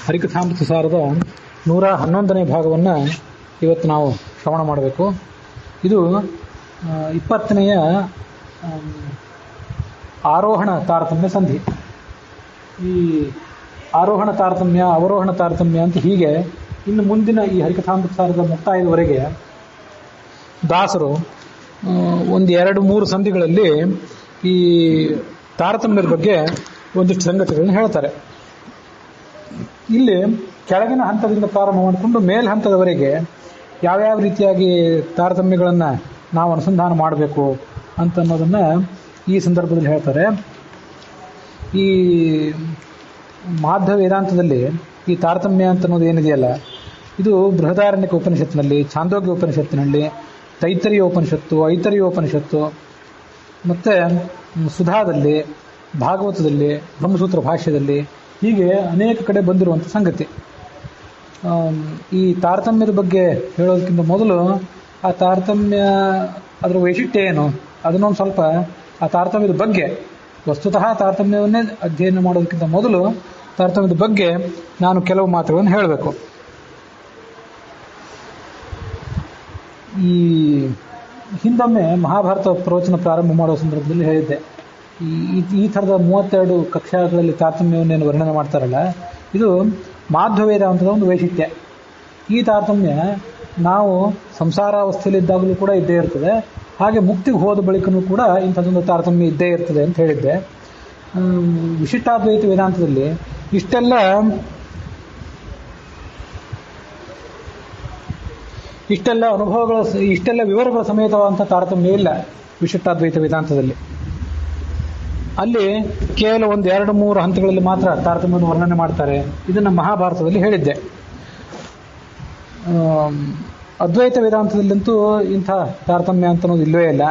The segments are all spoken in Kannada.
ಹರಿಕಥಾಮೃತ ಸಾರದ 111ನೇ ಭಾಗವನ್ನು ಇವತ್ತು ನಾವು ಶ್ರವಣ ಮಾಡಬೇಕು. ಇದು 20ನೆಯ ಆರೋಹಣ ತಾರತಮ್ಯ ಸಂಧಿ. ಈ ಆರೋಹಣ ತಾರತಮ್ಯ, ಅವರೋಹಣ ತಾರತಮ್ಯ ಅಂತ ಹೀಗೆ ಇನ್ನು ಮುಂದಿನ ಈ ಹರಿಕಥಾಮೃತ ಸಾರದ ಮುಕ್ತಾಯದವರೆಗೆ ದಾಸರು ಒಂದು 2-3 ಸಂಧಿಗಳಲ್ಲಿ ಈ ತಾರತಮ್ಯದ ಬಗ್ಗೆ ಒಂದಿಷ್ಟು ಸಂಗತಿಗಳನ್ನ ಹೇಳ್ತಾರೆ. ಇಲ್ಲಿ ಕೆಳಗಿನ ಹಂತದಿಂದ ಪ್ರಾರಂಭ ಮಾಡಿಕೊಂಡು ಮೇಲ್ ಹಂತದವರೆಗೆ ಯಾವ್ಯಾವ ರೀತಿಯಾಗಿ ತಾರತಮ್ಯಗಳನ್ನು ನಾವು ಅನುಸಂಧಾನ ಮಾಡಬೇಕು ಅಂತನ್ನೋದನ್ನು ಈ ಸಂದರ್ಭದಲ್ಲಿ ಹೇಳ್ತಾರೆ. ಈ ಮಾಧ್ವ ವೇದಾಂತದಲ್ಲಿ ಈ ತಾರತಮ್ಯ ಅಂತ ಅನ್ನೋದು ಏನಿದೆಯಲ್ಲ, ಇದು ಬೃಹದಾರಣ್ಯಕ ಉಪನಿಷತ್ತಿನಲ್ಲಿ, ಛಾಂದೋಗ್ಯ ಉಪನಿಷತ್ತಿನಲ್ಲಿ, ತೈತ್ತರೀಯ ಉಪನಿಷತ್ತು, ಐತರೀಯ ಉಪನಿಷತ್ತು, ಮತ್ತು ಸುಧಾದಲ್ಲಿ, ಭಾಗವತದಲ್ಲಿ, ಬ್ರಹ್ಮಸೂತ್ರ ಭಾಷ್ಯದಲ್ಲಿ, ಹೀಗೆ ಅನೇಕ ಕಡೆ ಬಂದಿರುವಂಥ ಸಂಗತಿ. ಈ ತಾರತಮ್ಯದ ಬಗ್ಗೆ ಹೇಳೋದಕ್ಕಿಂತ ಮೊದಲು ಆ ತಾರತಮ್ಯ ಅದರ ವೈಶಿಷ್ಟ್ಯ ಏನು ಅದನ್ನೊಂದು ಸ್ವಲ್ಪ, ಆ ತಾರತಮ್ಯದ ಬಗ್ಗೆ, ವಸ್ತುತಃ ತಾರತಮ್ಯವನ್ನೇ ಅಧ್ಯಯನ ಮಾಡೋದಕ್ಕಿಂತ ಮೊದಲು ತಾರತಮ್ಯದ ಬಗ್ಗೆ ನಾನು ಕೆಲವು ಮಾತುಗಳನ್ನು ಹೇಳಬೇಕು. ಈ ಹಿಂದೊಮ್ಮೆ ಮಹಾಭಾರತ ಪ್ರವಚನ ಪ್ರಾರಂಭ ಮಾಡುವ ಸಂದರ್ಭದಲ್ಲಿ ಹೇಳಿದ್ದೆ, ಈ ಥರದ 32 ಕಕ್ಷಾಗಳಲ್ಲಿ ತಾರತಮ್ಯವನ್ನೇನು ವರ್ಣನೆ ಮಾಡ್ತಾರಲ್ಲ, ಇದು ಮಾಧ್ವ ವೇದಾಂತದ ಒಂದು ವೈಶಿಷ್ಟ್ಯ. ಈ ತಾರತಮ್ಯ ನಾವು ಸಂಸಾರಾವಸ್ಥೆಯಲ್ಲಿದ್ದಾಗಲೂ ಕೂಡ ಇದ್ದೇ ಇರ್ತದೆ, ಹಾಗೆ ಮುಕ್ತಿಗೆ ಹೋದ ಬಳಿಕನೂ ಕೂಡ ಇಂಥದ್ದೊಂದು ತಾರತಮ್ಯ ಇದ್ದೇ ಇರ್ತದೆ ಅಂತ ಹೇಳಿದ್ದೆ. ವಿಶಿಷ್ಟಾದ್ವೈತ ವೇದಾಂತದಲ್ಲಿ ಇಷ್ಟೆಲ್ಲ ಅನುಭವಗಳ, ಇಷ್ಟೆಲ್ಲ ವಿವರಗಳ ಸಮೇತವಾದಂಥ ತಾರತಮ್ಯ ಇಲ್ಲ ವಿಶಿಷ್ಟಾದ್ವೈತ ವೇದಾಂತದಲ್ಲಿ. ಅಲ್ಲಿ ಕೇವಲ 1-2-3 ಹಂತಗಳಲ್ಲಿ ಮಾತ್ರ ತಾರತಮ್ಯವನ್ನು ವರ್ಣನೆ ಮಾಡ್ತಾರೆ. ಇದನ್ನು ಮಹಾಭಾರತದಲ್ಲಿ ಹೇಳಿದ್ದೆ. ಅದ್ವೈತ ವೇದಾಂತದಲ್ಲಂತೂ ಇಂಥ ತಾರತಮ್ಯ ಅಂತ ಅನ್ನೋದು ಇಲ್ಲವೇ ಇಲ್ಲ.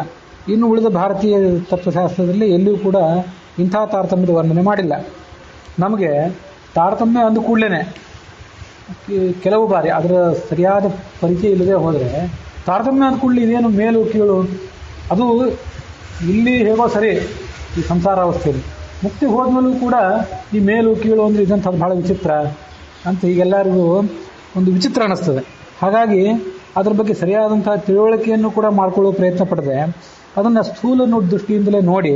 ಇನ್ನು ಉಳಿದ ಭಾರತೀಯ ತತ್ವಶಾಸ್ತ್ರದಲ್ಲಿ ಎಲ್ಲಿಯೂ ಕೂಡ ಇಂಥ ತಾರತಮ್ಯದ ವರ್ಣನೆ ಮಾಡಿಲ್ಲ. ನಮಗೆ ತಾರತಮ್ಯ ಅಂದ ಕೂಡಲೇ ಕೆಲವು ಬಾರಿ ಅದರ ಸರಿಯಾದ ಪರಿಚಯ ಇಲ್ಲದೆ ಹೋದರೆ, ತಾರತಮ್ಯ ಅಂದ ಕೂಡಲೇ ಇದೇನು ಮೇಲು ಕೀಳು, ಅದು ಇಲ್ಲಿ ಹೇಗೋ ಸರಿ ಈ ಸಂಸಾರಾವಸ್ಥೆಯಲ್ಲಿ, ಮುಕ್ತಿ ಹೋದ್ಮೇಲೂ ಕೂಡ ಈ ಮೇಲು ಕೀಳು ಅಂದರೆ ಇದಂಥದ್ದು ಬಹಳ ವಿಚಿತ್ರ ಅಂತ ಹೀಗೆಲ್ಲರಿಗೂ ಒಂದು ವಿಚಿತ್ರ ಅನ್ನಿಸ್ತದೆ. ಹಾಗಾಗಿ ಅದ್ರ ಬಗ್ಗೆ ಸರಿಯಾದಂಥ ತಿಳುವಳಿಕೆಯನ್ನು ಕೂಡ ಮಾಡಿಕೊಳ್ಳುವ ಪ್ರಯತ್ನ ಪಡದೆ ಅದನ್ನು ಸ್ಥೂಲ ದೃಷ್ಟಿಯಿಂದಲೇ ನೋಡಿ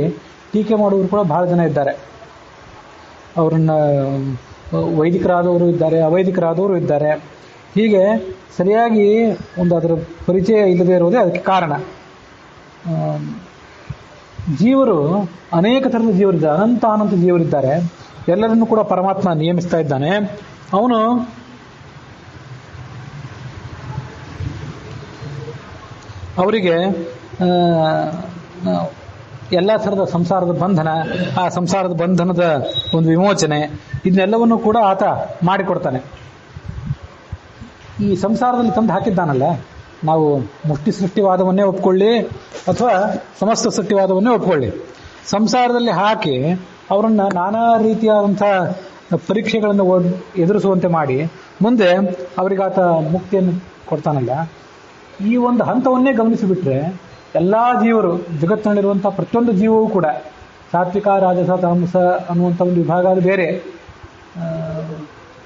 ಟೀಕೆ ಮಾಡುವವರು ಕೂಡ ಬಹಳ ಜನ ಇದ್ದಾರೆ. ಅವರನ್ನು ವೈದಿಕರಾದವರು ಇದ್ದಾರೆ, ಅವೈದಿಕರಾದವರು ಇದ್ದಾರೆ. ಹೀಗೆ ಸರಿಯಾಗಿ ಒಂದು ಅದರ ಪರಿಚಯ ಇಲ್ಲದೆ ಇರೋದೇ ಅದಕ್ಕೆ ಕಾರಣ. ಜೀವರು ಅನೇಕ ಥರದ ಜೀವರಿದ್ದಾರೆ, ಅನಂತ ಜೀವರಿದ್ದಾರೆ. ಎಲ್ಲರನ್ನೂ ಕೂಡ ಪರಮಾತ್ಮ ನಿಯಮಿಸ್ತಾ ಇದ್ದಾನೆ. ಅವನು ಅವರಿಗೆ ಎಲ್ಲ ಥರದ ಸಂಸಾರದ ಬಂಧನ, ಆ ಸಂಸಾರದ ಬಂಧನದ ಒಂದು ವಿಮೋಚನೆ, ಇದನ್ನೆಲ್ಲವನ್ನೂ ಕೂಡ ಆತ ಮಾಡಿಕೊಡ್ತಾನೆ. ಈ ಸಂಸಾರದಲ್ಲಿ ತಂದು ಹಾಕಿದ್ದಾನಲ್ಲ, ನಾವು ಮುಷ್ಟಿ ಸೃಷ್ಟಿವಾದವನ್ನೇ ಒಪ್ಕೊಳ್ಳಿ ಅಥವಾ ಸಮಸ್ತ ಸೃಷ್ಟಿವಾದವನ್ನೇ ಒಪ್ಕೊಳ್ಳಿ, ಸಂಸಾರದಲ್ಲಿ ಹಾಕಿ ಅವರನ್ನು ನಾನಾ ರೀತಿಯಾದಂಥ ಪರೀಕ್ಷೆಗಳನ್ನು ಎದುರಿಸುವಂತೆ ಮಾಡಿ ಮುಂದೆ ಅವರಿಗಾತ ಮುಕ್ತಿಯನ್ನು ಕೊಡ್ತಾನಲ್ಲ, ಈ ಒಂದು ಹಂತವನ್ನೇ ಗಮನಿಸಿಬಿಟ್ರೆ ಎಲ್ಲ ಜೀವರು, ಜಗತ್ತಿನಲ್ಲಿರುವಂಥ ಪ್ರತಿಯೊಂದು ಜೀವವೂ ಕೂಡ ಸಾತ್ವಿಕ, ರಾಜಸ, ತಾಮಸ ಅನ್ನುವಂಥ ಒಂದು ವಿಭಾಗ ಅದು ಬೇರೆ.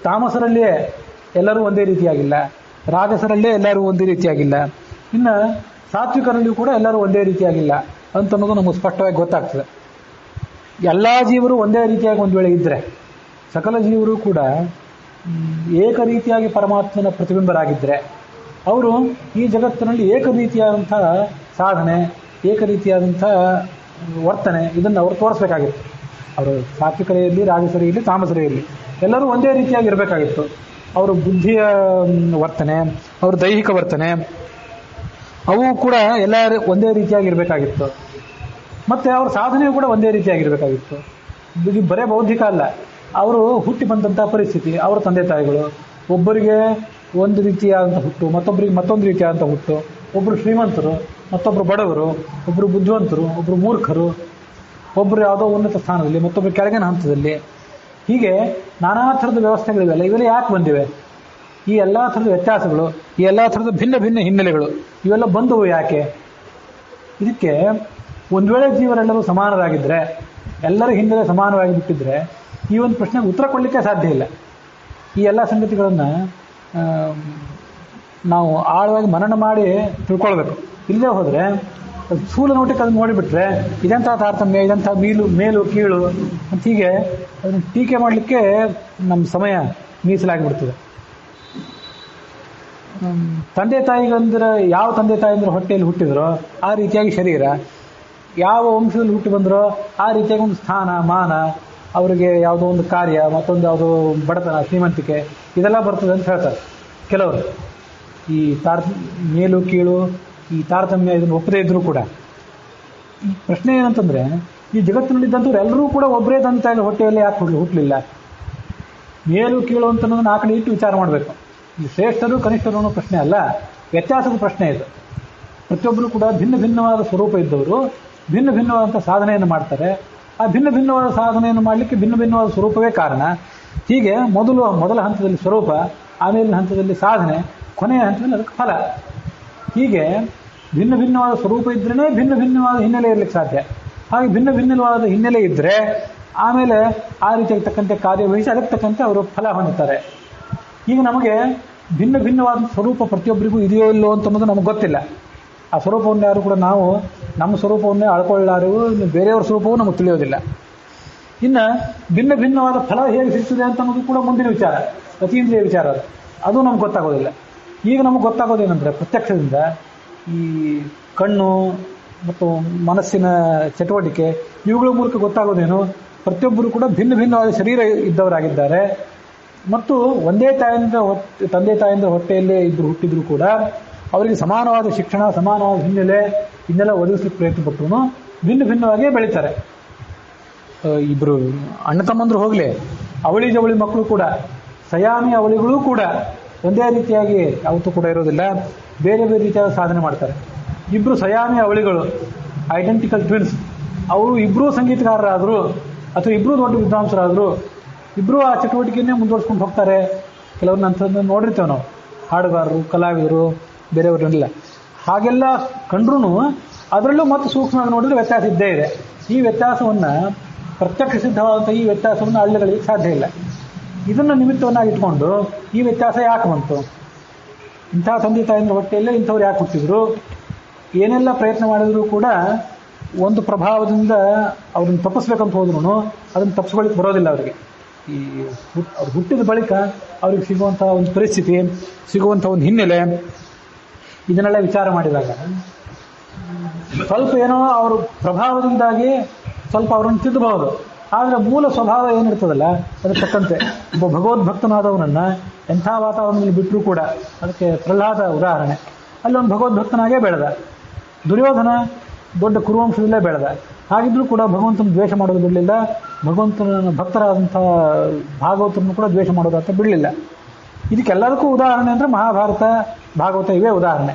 ತಾಮಸರಲ್ಲಿಯೇ ಎಲ್ಲರೂ ಒಂದೇ ರೀತಿಯಾಗಿಲ್ಲ, ರಾಜಸರಲ್ಲೇ ಎಲ್ಲರೂ ಒಂದೇ ರೀತಿಯಾಗಿಲ್ಲ, ಇನ್ನು ಸಾತ್ವಿಕರಲ್ಲಿಯೂ ಕೂಡ ಎಲ್ಲರೂ ಒಂದೇ ರೀತಿಯಾಗಿಲ್ಲ ಅಂತನ್ನೋದು ನಮಗೆ ಸ್ಪಷ್ಟವಾಗಿ ಗೊತ್ತಾಗ್ತದೆ. ಎಲ್ಲ ಜೀವರು ಒಂದೇ ರೀತಿಯಾಗಿ ಒಂದು ವೇಳೆ ಇದ್ದರೆ, ಸಕಲ ಜೀವರು ಕೂಡ ಏಕ ರೀತಿಯಾಗಿ ಪರಮಾತ್ಮನ ಪ್ರತಿಬಿಂಬರಾಗಿದ್ದರೆ, ಅವರು ಈ ಜಗತ್ತಿನಲ್ಲಿ ಏಕ ರೀತಿಯಾದಂಥ ಸಾಧನೆ, ಏಕ ರೀತಿಯಾದಂಥ ವರ್ತನೆ, ಇದನ್ನು ಅವರು ತೋರಿಸ್ಬೇಕಾಗಿತ್ತು. ಅವರು ಸಾತ್ವಿಕರೇ ಇರಲಿ, ರಾಜಸರೇ ಇರಲಿ, ತಾಮಸರೇ ಇರಲಿ, ಎಲ್ಲರೂ ಒಂದೇ ರೀತಿಯಾಗಿ ಇರಬೇಕಾಗಿತ್ತು. ಅವರ ಬುದ್ಧಿಯ ವರ್ತನೆ, ಅವರ ದೈಹಿಕ ವರ್ತನೆ, ಅವು ಕೂಡ ಎಲ್ಲ ಒಂದೇ ರೀತಿಯಾಗಿ ಇರಬೇಕಾಗಿತ್ತು. ಮತ್ತು ಅವರ ಸಾಧನೆಯೂ ಕೂಡ ಒಂದೇ ರೀತಿಯಾಗಿರಬೇಕಾಗಿತ್ತು. ಇದು ಬರೇ ಬೌದ್ಧಿಕ ಅಲ್ಲ, ಅವರು ಹುಟ್ಟಿ ಬಂದಂಥ ಪರಿಸ್ಥಿತಿ, ಅವರ ತಂದೆ ತಾಯಿಗಳು, ಒಬ್ಬರಿಗೆ ಒಂದು ರೀತಿಯಾದಂಥ ಹುಟ್ಟು, ಮತ್ತೊಬ್ಬರಿಗೆ ಮತ್ತೊಂದು ರೀತಿಯಾದಂಥ ಹುಟ್ಟು, ಒಬ್ಬರು ಶ್ರೀಮಂತರು, ಮತ್ತೊಬ್ಬರು ಬಡವರು, ಒಬ್ಬರು ಬುದ್ಧಿವಂತರು, ಒಬ್ಬರು ಮೂರ್ಖರು, ಒಬ್ಬರು ಯಾವುದೋ ಉನ್ನತ ಸ್ಥಾನದಲ್ಲಿ, ಮತ್ತೊಬ್ಬರು ಕೆಳಗಿನ ಹಂತದಲ್ಲಿ, ಹೀಗೆ ನಾನಾ ಥರದ ವ್ಯವಸ್ಥೆಗಳಿವೆಲ್ಲ. ಇವೆಲ್ಲ ಯಾಕೆ ಬಂದಿವೆ? ಈ ಎಲ್ಲ ಥರದ ವ್ಯತ್ಯಾಸಗಳು, ಈ ಎಲ್ಲ ಥರದ ಭಿನ್ನ ಭಿನ್ನ ಹಿನ್ನೆಲೆಗಳು ಇವೆಲ್ಲ ಬಂದವು ಯಾಕೆ? ಇದಕ್ಕೆ ಒಂದು ವೇಳೆ ಜೀವರೆಲ್ಲರೂ ಸಮಾನರಾಗಿದ್ದರೆ, ಎಲ್ಲರ ಹಿನ್ನೆಲೆ ಸಮಾನವಾಗಿ ಬಿಟ್ಟಿದ್ರೆ ಈ ಒಂದು ಪ್ರಶ್ನೆಗೆ ಉತ್ತರ ಕೊಡಲಿಕ್ಕೆ ಸಾಧ್ಯ ಇಲ್ಲ. ಈ ಎಲ್ಲ ಸಂಗತಿಗಳನ್ನು ನಾವು ಆಳವಾಗಿ ಮನನ ಮಾಡಿ ತಿಳ್ಕೊಳ್ಬೇಕು. ಇಲ್ಲದೆ ಹೋದರೆ ಸ್ಥೂಲ ನೋಟಕ್ಕೆ ಅದನ್ನು ನೋಡಿಬಿಟ್ರೆ ಇದೆಂಥ ತಾರತಮ್ಯ, ಇದಂಥ ಮೇಲು ಕೀಳು ಅಂತ ಹೀಗೆ ಅದನ್ನು ಟೀಕೆ ಮಾಡಲಿಕ್ಕೆ ನಮ್ಮ ಸಮಯ ಮೀಸಲಾಗಿಬಿಡ್ತದೆ. ತಂದೆ ತಾಯಿಗಂದ್ರೆ ಯಾವ ತಂದೆ ತಾಯಿ ಅಂದ್ರೆ ಹೊಟ್ಟೆಯಲ್ಲಿ ಹುಟ್ಟಿದ್ರೋ ಆ ರೀತಿಯಾಗಿ ಶರೀರ, ಯಾವ ವಂಶದಲ್ಲಿ ಹುಟ್ಟಿ ಬಂದರೋ ಆ ರೀತಿಯಾಗಿ ಒಂದು ಸ್ಥಾನ ಮಾನ, ಅವರಿಗೆ ಯಾವುದೋ ಒಂದು ಕಾರ್ಯ, ಮತ್ತೊಂದು ಯಾವುದೋ ಬಡತನ ಶ್ರೀಮಂತಿಕೆ ಇದೆಲ್ಲ ಬರ್ತದೆ ಅಂತ ಹೇಳ್ತಾರೆ ಕೆಲವರು. ಈ ಮೇಲು ಕೀಳು ಈ ತಾರತಮ್ಯ ಇದನ್ನು ಒಪ್ಪದೇ ಇದ್ರೂ ಕೂಡ ಈ ಪ್ರಶ್ನೆ ಏನಂತಂದ್ರೆ, ಈ ಜಗತ್ತಿನಲ್ಲಿದ್ದಂಥವ್ರು ಎಲ್ಲರೂ ಕೂಡ ಒಬ್ಬರೇ ತಂದೆ ತಾಯಿ ಹೊಟ್ಟೆಯಲ್ಲಿ ಯಾಕೆ ಹುಟ್ಟಲಿಲ್ಲ? ಮೇಲು ಕೀಳು ಅಂತನ್ನೋದನ್ನ ಆ ಕಡೆ ಇಟ್ಟು ವಿಚಾರ ಮಾಡಬೇಕು. ಈ ಶ್ರೇಷ್ಠರು ಕನಿಷ್ಠರು ಅನ್ನೋ ಪ್ರಶ್ನೆ ಅಲ್ಲ, ವ್ಯತ್ಯಾಸದ ಪ್ರಶ್ನೆ ಇದು. ಪ್ರತಿಯೊಬ್ಬರು ಕೂಡ ಭಿನ್ನ ಭಿನ್ನವಾದ ಸ್ವರೂಪ ಇದ್ದವರು ಭಿನ್ನ ಭಿನ್ನವಾದಂಥ ಸಾಧನೆಯನ್ನು ಮಾಡ್ತಾರೆ. ಆ ಭಿನ್ನ ಭಿನ್ನವಾದ ಸಾಧನೆಯನ್ನು ಮಾಡಲಿಕ್ಕೆ ಭಿನ್ನ ಭಿನ್ನವಾದ ಸ್ವರೂಪವೇ ಕಾರಣ. ಹೀಗೆ ಮೊದಲ ಹಂತದಲ್ಲಿ ಸ್ವರೂಪ, ಆಮೇಲಿನ ಹಂತದಲ್ಲಿ ಸಾಧನೆ, ಕೊನೆಯ ಹಂತದಲ್ಲಿ ಅದಕ್ಕೆ ಫಲ. ಹೀಗೆ ಭಿನ್ನ ಭಿನ್ನವಾದ ಸ್ವರೂಪ ಇದ್ರೇ ಭಿನ್ನ ಭಿನ್ನವಾದ ಹಿನ್ನೆಲೆ ಇರಲಿಕ್ಕೆ ಸಾಧ್ಯ. ಹಾಗೆ ಭಿನ್ನ ಭಿನ್ನವಾದ ಹಿನ್ನೆಲೆ ಇದ್ದರೆ ಆಮೇಲೆ ಆ ರೀತಿಯಾಗಿ ತಕ್ಕಂತೆ ಕಾರ್ಯವಹಿಸಿ ಅದಕ್ಕೆ ತಕ್ಕಂತೆ ಅವರು ಫಲ ಹೊಂದುತ್ತಾರೆ. ಈಗ ನಮಗೆ ಭಿನ್ನ ಭಿನ್ನವಾದ ಸ್ವರೂಪ ಪ್ರತಿಯೊಬ್ಬರಿಗೂ ಇದೆಯೋ ಇಲ್ಲೋ ಅಂತನ್ನೋದು ನಮಗೆ ಗೊತ್ತಿಲ್ಲ. ಆ ಸ್ವರೂಪವನ್ನು ಯಾರು ಕೂಡ ನಾವು ನಮ್ಮ ಸ್ವರೂಪವನ್ನೇ ಅಳ್ಕೊಳ್ಳಾರೆವು, ಇನ್ನು ಬೇರೆಯವರ ಸ್ವರೂಪವೂ ನಮಗೆ ತಿಳಿಯೋದಿಲ್ಲ. ಇನ್ನು ಭಿನ್ನ ಭಿನ್ನವಾದ ಫಲ ಹೇಗೆ ಸಿಗ್ತದೆ ಅಂತ ಅನ್ನೋದು ಕೂಡ ಮುಂದಿನ ವಿಚಾರ, ಅತೀಂದ್ರಿಯ ವಿಚಾರ. ಅದು ನಮ್ಗೆ ಗೊತ್ತಾಗೋದಿಲ್ಲ. ಈಗ ನಮಗೆ ಗೊತ್ತಾಗೋದೇನೆಂದರೆ ಪ್ರತ್ಯಕ್ಷದಿಂದ ಈ ಕಣ್ಣು ಮತ್ತು ಮನಸ್ಸಿನ ಚಟುವಟಿಕೆ ಇವುಗಳ ಮೂಲಕ ಗೊತ್ತಾಗೋದೇನು, ಪ್ರತಿಯೊಬ್ಬರು ಕೂಡ ಭಿನ್ನ ಭಿನ್ನವಾದ ಶರೀರ ಇದ್ದವರಾಗಿದ್ದಾರೆ ಮತ್ತು ಒಂದೇ ತಂದೆ ತಾಯಿಂದ ಹೊಟ್ಟೆಯಲ್ಲೇ ಇಬ್ಬರು ಹುಟ್ಟಿದ್ರು ಕೂಡ ಅವರಿಗೆ ಸಮಾನವಾದ ಶಿಕ್ಷಣ, ಸಮಾನವಾದ ಹಿನ್ನೆಲೆ ಇದನ್ನೆಲ್ಲ ಒದಗಿಸ್ಲಿಕ್ಕೆ ಪ್ರಯತ್ನ ಪಟ್ಟರು ಭಿನ್ನ ಭಿನ್ನವಾಗಿಯೇ ಬೆಳೀತಾರೆ. ಇಬ್ಬರು ಅಣ್ಣ ತಮ್ಮಂದ್ರು ಹೋಗಲಿ, ಅವಳಿ ಜವಳಿ ಮಕ್ಕಳು ಕೂಡ, ಸಯಾಮಿ ಅವಳಿಗಳೂ ಕೂಡ ಒಂದೇ ರೀತಿಯಾಗಿ ಯಾವತ್ತೂ ಕೂಡ ಇರೋದಿಲ್ಲ, ಬೇರೆ ಬೇರೆ ರೀತಿಯಾದ ಸಾಧನೆ ಮಾಡ್ತಾರೆ. ಇಬ್ಬರು ಸಯಾಮಿ ಅವಳಿಗಳು, ಐಡೆಂಟಿಕಲ್ ಟ್ವಿನ್ಸ್, ಅವರು ಇಬ್ಬರೂ ಸಂಗೀತಗಾರರಾದರು ಅಥವಾ ಇಬ್ಬರೂ ದೊಡ್ಡ ವಿದ್ವಾಂಸರಾದರು, ಇಬ್ಬರೂ ಆ ಚಟುವಟಿಕೆಯನ್ನೇ ಮುಂದುವರ್ಸ್ಕೊಂಡು ಹೋಗ್ತಾರೆ. ಕೆಲವ್ರನ್ನ ಅಂಥದ್ದನ್ನು ನೋಡಿರ್ತೇವೆ ನಾವು, ಹಾಡುಗಾರರು, ಕಲಾವಿದರು, ಬೇರೆಯವರನ್ನೆಲ್ಲ. ಹಾಗೆಲ್ಲ ಕಂಡ್ರೂ ಅದರಲ್ಲೂ ಮತ್ತು ಸೂಕ್ಷ್ಮವಾಗಿ ನೋಡಿದ್ರೆ ವ್ಯತ್ಯಾಸ ಇದ್ದೇ ಇದೆ. ಈ ವ್ಯತ್ಯಾಸವನ್ನು ಪ್ರತ್ಯಕ್ಷ ಸಿದ್ಧವಾದಂಥ ಈ ವ್ಯತ್ಯಾಸವನ್ನು ಅಳ್ಳಗಳಿಗೆ ಸಾಧ್ಯ ಇಲ್ಲ. ಇದನ್ನು ನಿಮಿತ್ತವನ್ನಾಗಿ ಇಟ್ಕೊಂಡು ಈ ವ್ಯತ್ಯಾಸ ಯಾಕೆ ಬಂತು, ಇಂಥ ತಂದೆ ತಾಯಿಂದ ಹೊಟ್ಟೆಯಲ್ಲೇ ಇಂಥವ್ರು ಯಾಕೆ ಹುಟ್ಟಿದ್ರು, ಏನೆಲ್ಲ ಪ್ರಯತ್ನ ಮಾಡಿದರೂ ಕೂಡ ಒಂದು ಪ್ರಭಾವದಿಂದ ಅವ್ರನ್ನ ತಪ್ಪಿಸ್ಬೇಕಂತ ಹೋದ್ರೂ ಅದನ್ನು ತಪ್ಪಿಸ್ಕೊಳ್ಳಿಕ್ಕೆ ಬರೋದಿಲ್ಲ ಅವರಿಗೆ. ಈ ಅವ್ರು ಹುಟ್ಟಿದ ಬಳಿಕ ಅವ್ರಿಗೆ ಸಿಗುವಂಥ ಒಂದು ಪರಿಸ್ಥಿತಿ, ಸಿಗುವಂಥ ಒಂದು ಹಿನ್ನೆಲೆ, ಇದನ್ನೆಲ್ಲ ವಿಚಾರ ಮಾಡಿದಾಗ ಸ್ವಲ್ಪ ಏನೋ ಅವರು ಪ್ರಭಾವದಿಂದಾಗಿ ಸ್ವಲ್ಪ ಅವರನ್ನು ತಿದ್ದಬಹುದು. ಆದರೆ ಮೂಲ ಸ್ವಭಾವ ಏನಿರ್ತದಲ್ಲ ಅದಕ್ಕೆ ತಕ್ಕಂತೆ ಒಬ್ಬ ಭಗವದ್ಭಕ್ತನಾದವನನ್ನು ಎಂಥ ವಾತಾವರಣದಲ್ಲಿ ಬಿಟ್ಟರೂ ಕೂಡ, ಅದಕ್ಕೆ ಪ್ರಹ್ಲಾದ ಉದಾಹರಣೆ, ಅಲ್ಲೊಂದು ಭಗವದ್ಭಕ್ತನಾಗೇ ಬೆಳೆದ. ದುರ್ಯೋಧನ ದೊಡ್ಡ ಕುರುವಂಶದಲ್ಲೇ ಬೆಳೆದ. ಹಾಗಿದ್ರೂ ಕೂಡ ಭಗವಂತನ ದ್ವೇಷ ಮಾಡೋದು ಬಿಡಲಿಲ್ಲ, ಭಗವಂತನ ಭಕ್ತರಾದಂಥ ಭಾಗವತರನ್ನು ಕೂಡ ದ್ವೇಷ ಮಾಡೋದಂತ ಬಿಡಲಿಲ್ಲ. ಇದಕ್ಕೆಲ್ಲದಕ್ಕೂ ಉದಾಹರಣೆ ಅಂದರೆ ಮಹಾಭಾರತ, ಭಾಗವತ ಇವೇ ಉದಾಹರಣೆ.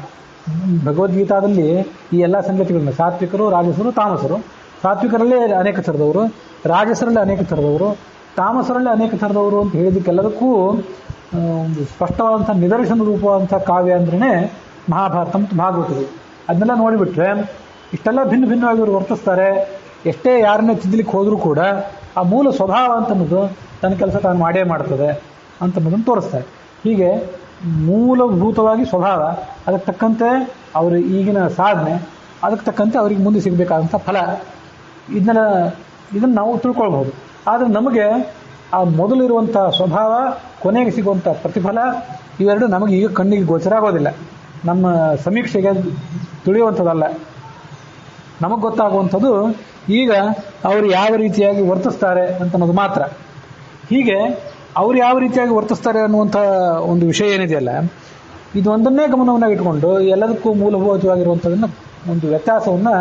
ಭಗವದ್ಗೀತಾದಲ್ಲಿ ಈ ಎಲ್ಲ ಸಂಗತಿಗಳನ್ನ ಸಾತ್ವಿಕರು, ರಾಜಸರು, ತಾಮಸರು, ಸಾತ್ವಿಕರಲ್ಲೇ ಅನೇಕ ಥರದವರು, ರಾಜಸರಲ್ಲೇ ಅನೇಕ ಥರದವರು, ತಾಮಸರಲ್ಲೇ ಅನೇಕ ಥರದವರು ಅಂತ ಹೇಳಿದ್ದಕ್ಕೆಲ್ಲದಕ್ಕೂ ಒಂದು ಸ್ಪಷ್ಟವಾದಂಥ ನಿದರ್ಶನ ರೂಪವಾದಂಥ ಕಾವ್ಯ ಅಂದ್ರೇ ಮಹಾಭಾರತ ಮತ್ತು ಭಾಗವತಗಳು. ಅದನ್ನೆಲ್ಲ ನೋಡಿಬಿಟ್ರೆ ಇಷ್ಟೆಲ್ಲ ಭಿನ್ನ ಭಿನ್ನವಾಗಿ ಇವರು ವರ್ತಿಸ್ತಾರೆ. ಎಷ್ಟೇ ಯಾರನ್ನೇ ತಿದ್ದಲಿಕ್ಕೆ ಹೋದರೂ ಕೂಡ ಆ ಮೂಲ ಸ್ವಭಾವ ಅಂತನ್ನೋದು ತನ್ನ ಕೆಲಸ ತಾನು ಮಾಡೇ ಮಾಡ್ತದೆ ಅಂತನ್ನೋದನ್ನು ತೋರಿಸ್ತಾರೆ. ಹೀಗೆ ಮೂಲಭೂತವಾಗಿ ಸ್ವಭಾವ, ಅದಕ್ಕೆ ತಕ್ಕಂತೆ ಅವರ ಈಗಿನ ಸಾಧನೆ, ಅದಕ್ಕೆ ತಕ್ಕಂತೆ ಅವರಿಗೆ ಮುಂದೆ ಸಿಗಬೇಕಾದಂಥ ಫಲ, ಇದನ್ನು ನಾವು ತಿಳ್ಕೊಳ್ಬಹುದು. ಆದರೆ ನಮಗೆ ಆ ಮೊದಲಿರುವಂಥ ಸ್ವಭಾವ, ಕೊನೆಗೆ ಸಿಗುವಂಥ ಪ್ರತಿಫಲ, ಇವೆರಡು ನಮಗೆ ಈಗ ಕಣ್ಣಿಗೆ ಗೋಚರ ಆಗೋದಿಲ್ಲ, ನಮ್ಮ ಸಮೀಕ್ಷೆಗೆ ತಿಳಿಯುವಂಥದ್ದಲ್ಲ. ನಮಗೆ ಗೊತ್ತಾಗುವಂಥದ್ದು ಈಗ ಅವರು ಯಾವ ರೀತಿಯಾಗಿ ವರ್ತಿಸ್ತಾರೆ ಅಂತನ್ನೋದು ಮಾತ್ರ. ಹೀಗೆ ಅವರು ಯಾವ ರೀತಿಯಾಗಿ ವರ್ತಿಸ್ತಾರೆ ಅನ್ನುವಂಥ ಒಂದು ವಿಷಯ ಏನಿದೆಯಲ್ಲ, ಇದು ಒಂದನ್ನೇ ಗಮನವನ್ನು ಇಟ್ಕೊಂಡು ಎಲ್ಲದಕ್ಕೂ ಮೂಲಭೂತವಾಗಿರುವಂಥದ್ದನ್ನು, ಒಂದು ವ್ಯತ್ಯಾಸವನ್ನು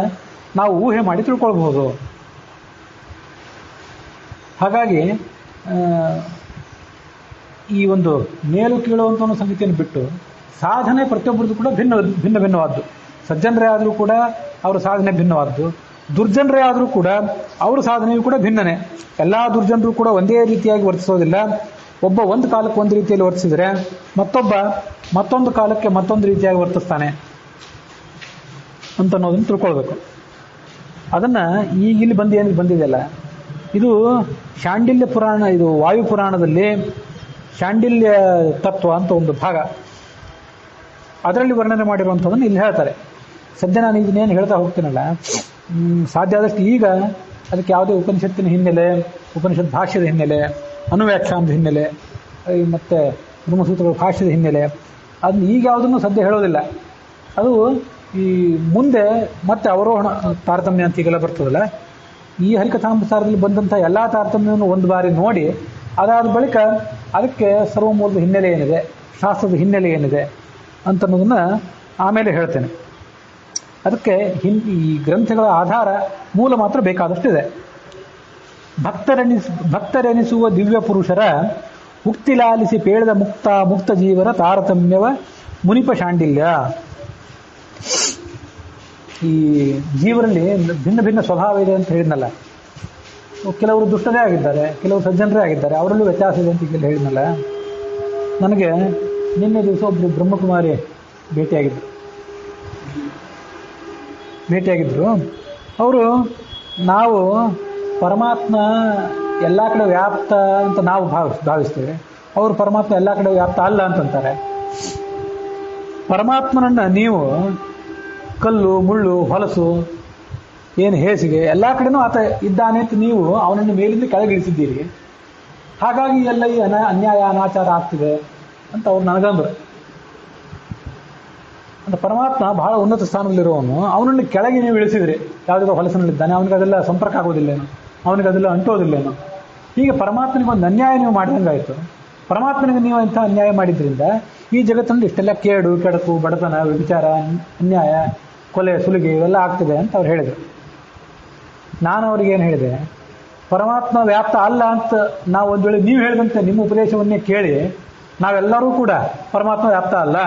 ನಾವು ಊಹೆ ಮಾಡಿ ತಿಳ್ಕೊಳ್ಬಹುದು. ಹಾಗಾಗಿ ಈ ಒಂದು ಮೇಲು ಕೀಳುವಂಥ ಒಂದು ಸಂಗತಿಯನ್ನು ಬಿಟ್ಟು ಸಾಧನೆ ಪ್ರತಿಯೊಬ್ಬರದ್ದು ಕೂಡ ಭಿನ್ನ ಭಿನ್ನವಾದ್ದು. ಸಜ್ಜನರೇ ಆದರೂ ಕೂಡ ಅವರ ಸಾಧನೆ ಭಿನ್ನವಾದ್ದು, ದುರ್ಜನರೇ ಆದರೂ ಕೂಡ ಅವರ ಸಾಧನೆಯೂ ಕೂಡ ಭಿನ್ನನೇ. ಎಲ್ಲ ದುರ್ಜನರು ಕೂಡ ಒಂದೇ ರೀತಿಯಾಗಿ ವರ್ತಿಸೋದಿಲ್ಲ. ಒಬ್ಬ ಒಂದು ಕಾಲಕ್ಕೆ ಒಂದು ರೀತಿಯಲ್ಲಿ ವರ್ತಿಸಿದರೆ ಮತ್ತೊಬ್ಬ ಮತ್ತೊಂದು ಕಾಲಕ್ಕೆ ಮತ್ತೊಂದು ರೀತಿಯಾಗಿ ವರ್ತಿಸ್ತಾನೆ ಅಂತನ್ನೋದನ್ನು ತಿಳ್ಕೊಳ್ಬೇಕು. ಅದನ್ನು ಈಗ ಇಲ್ಲಿ ಬಂದಿದೆಯಲ್ಲ, ಇದು ಶಾಂಡಿಲ್ಯ ಪುರಾಣ, ಇದು ವಾಯು ಪುರಾಣದಲ್ಲಿ ಶಾಂಡಿಲ್ಯ ತತ್ವ ಅಂತ ಒಂದು ಭಾಗ, ಅದರಲ್ಲಿ ವರ್ಣನೆ ಮಾಡಿರುವಂಥದ್ದನ್ನು ಇಲ್ಲಿ ಹೇಳ್ತಾರೆ. ಸದ್ಯ ನಾನು ಇದನ್ನೇನು ಹೇಳ್ತಾ ಹೋಗ್ತೀನಲ್ಲ, ಸಾಧ್ಯ ಆದಷ್ಟು ಈಗ ಅದಕ್ಕೆ ಯಾವುದೇ ಉಪನಿಷತ್ತಿನ ಹಿನ್ನೆಲೆ, ಉಪನಿಷತ್ ಭಾಷ್ಯದ ಹಿನ್ನೆಲೆ, ಅನುವ್ಯಾಖ್ಯಾನದ ಹಿನ್ನೆಲೆ, ಮತ್ತು ಬ್ರಹ್ಮಸೂತ್ರಗಳ ಭಾಷ್ಯದ ಹಿನ್ನೆಲೆ, ಅದನ್ನ ಈಗ ಯಾವುದನ್ನು ಸದ್ಯ ಹೇಳೋದಿಲ್ಲ. ಅದು ಈ ಮುಂದೆ ಮತ್ತೆ ಅವರೋಹಣ ತಾರತಮ್ಯ ಅಂತ ಈಗೆಲ್ಲ ಬರ್ತದಲ್ಲ, ಈ ಹರಿಕಥಾಮೃತಸಾರದಲ್ಲಿ ಬಂದಂಥ ಎಲ್ಲ ತಾರತಮ್ಯವನ್ನು ಒಂದು ಬಾರಿ ನೋಡಿ ಅದಾದ ಬಳಿಕ ಅದಕ್ಕೆ ಸರ್ವಮೂಲದ ಹಿನ್ನೆಲೆ ಏನಿದೆ, ಶಾಸ್ತ್ರದ ಹಿನ್ನೆಲೆ ಏನಿದೆ ಅಂತನ್ನೋದನ್ನು ಆಮೇಲೆ ಹೇಳ್ತೇನೆ. ಅದಕ್ಕೆ ಈ ಗ್ರಂಥಗಳ ಆಧಾರ ಮೂಲ ಮಾತ್ರ ಬೇಕಾದಷ್ಟಿದೆ. ಭಕ್ತರೆನಿಸುವ ದಿವ್ಯ ಪುರುಷರ ಉಕ್ತಿಲಾಲಿಸಿ ಪೇಳಿದ ಮುಕ್ತ ಜೀವರ ತಾರತಮ್ಯವ ಮುನಿಪ ಶಾಂಡಿಲ್ಯ. ಈ ಜೀವರಲ್ಲಿ ಭಿನ್ನ ಭಿನ್ನ ಸ್ವಭಾವ ಇದೆ ಅಂತ ಹೇಳಿದ್ನಲ್ಲ, ಕೆಲವರು ದುಷ್ಟರೇ ಆಗಿದ್ದಾರೆ, ಕೆಲವರು ಸಜ್ಜನರೇ ಆಗಿದ್ದಾರೆ, ಅವರಲ್ಲೂ ವ್ಯತ್ಯಾಸ ಇದೆ ಅಂತ ಈಗ ಹೇಳಿದ್ನಲ್ಲ. ನನಗೆ ನಿನ್ನೆ ದಿವಸ ಒಬ್ಬರು ಬ್ರಹ್ಮಕುಮಾರಿ ಭೇಟಿಯಾಗಿದ್ದರು. ಅವರು ನಾವು ಪರಮಾತ್ಮ ಎಲ್ಲ ಕಡೆ ವ್ಯಾಪ್ತ ಅಂತ ನಾವು ಭಾವಿಸ್ತೇವೆ, ಅವರು ಪರಮಾತ್ಮ ಎಲ್ಲ ಕಡೆ ವ್ಯಾಪ್ತ ಅಲ್ಲ ಅಂತಂತಾರೆ. ಪರಮಾತ್ಮನನ್ನು ನೀವು ಕಲ್ಲು ಮುಳ್ಳು ಹೊಲಸು ಏನು ಹೇಸಿಗೆ ಎಲ್ಲ ಕಡೆನೂ ಆತ ಇದ್ದಾನೆ ಅಂತ ನೀವು ಅವನನ್ನು ಮೇಲಿಂದ ಕೆಳಗಿಳಿಸಿದ್ದೀರಿ, ಹಾಗಾಗಿ ಎಲ್ಲ ಈ ಅನ್ಯಾಯ ಅನಾಚಾರ ಆಗ್ತಿದೆ ಅಂತ ಅವ್ರು ನನಗಂದ್ರು. ಅಂತ ಪರಮಾತ್ಮ ಬಹಳ ಉನ್ನತ ಸ್ಥಾನದಲ್ಲಿರುವವನು, ಅವನನ್ನು ಕೆಳಗೆ ನೀವು ಇಳಿಸಿದ್ರಿ, ಯಾವುದೋ ಹೊಲಸಿನಲ್ಲಿದ್ದಾನೆ, ಅವನಿಗೆ ಅದೆಲ್ಲ ಸಂಪರ್ಕ ಆಗೋದಿಲ್ಲೇನೋ, ಅವನಿಗೆ ಅದೆಲ್ಲ ಅಂಟೋದಿಲ್ಲೇನೋ. ಹೀಗೆ ಪರಮಾತ್ಮನಿಗೆ ಒಂದು ಅನ್ಯಾಯ ನೀವು ಮಾಡಿದಂಗಾಯಿತು. ಪರಮಾತ್ಮನಿಗೆ ನೀವು ಇಂಥ ಅನ್ಯಾಯ ಮಾಡಿದ್ರಿಂದ ಈ ಜಗತ್ತಿನಲ್ಲಿ ಇಷ್ಟೆಲ್ಲ ಕೇಡು ಕೆಡಕು ಬಡತನ ವಿಚಾರ ಅನ್ಯಾಯ ಕೊಲೆ ಸುಲಿಗೆ ಇವೆಲ್ಲ ಆಗ್ತಿದೆ ಅಂತ ಅವ್ರು ಹೇಳಿದರು. ನಾನು ಅವ್ರಿಗೇನು ಹೇಳಿದೆ, ಪರಮಾತ್ಮ ವ್ಯಾಪ್ತ ಅಲ್ಲ ಅಂತ ನಾವು ಒಂದು ವೇಳೆ ನೀವು ಹೇಳಿದಂತೆ ನಿಮ್ಮ ಉಪದೇಶವನ್ನೇ ಕೇಳಿ ನಾವೆಲ್ಲರೂ ಕೂಡ ಪರಮಾತ್ಮ ವ್ಯಾಪ್ತ ಅಲ್ಲ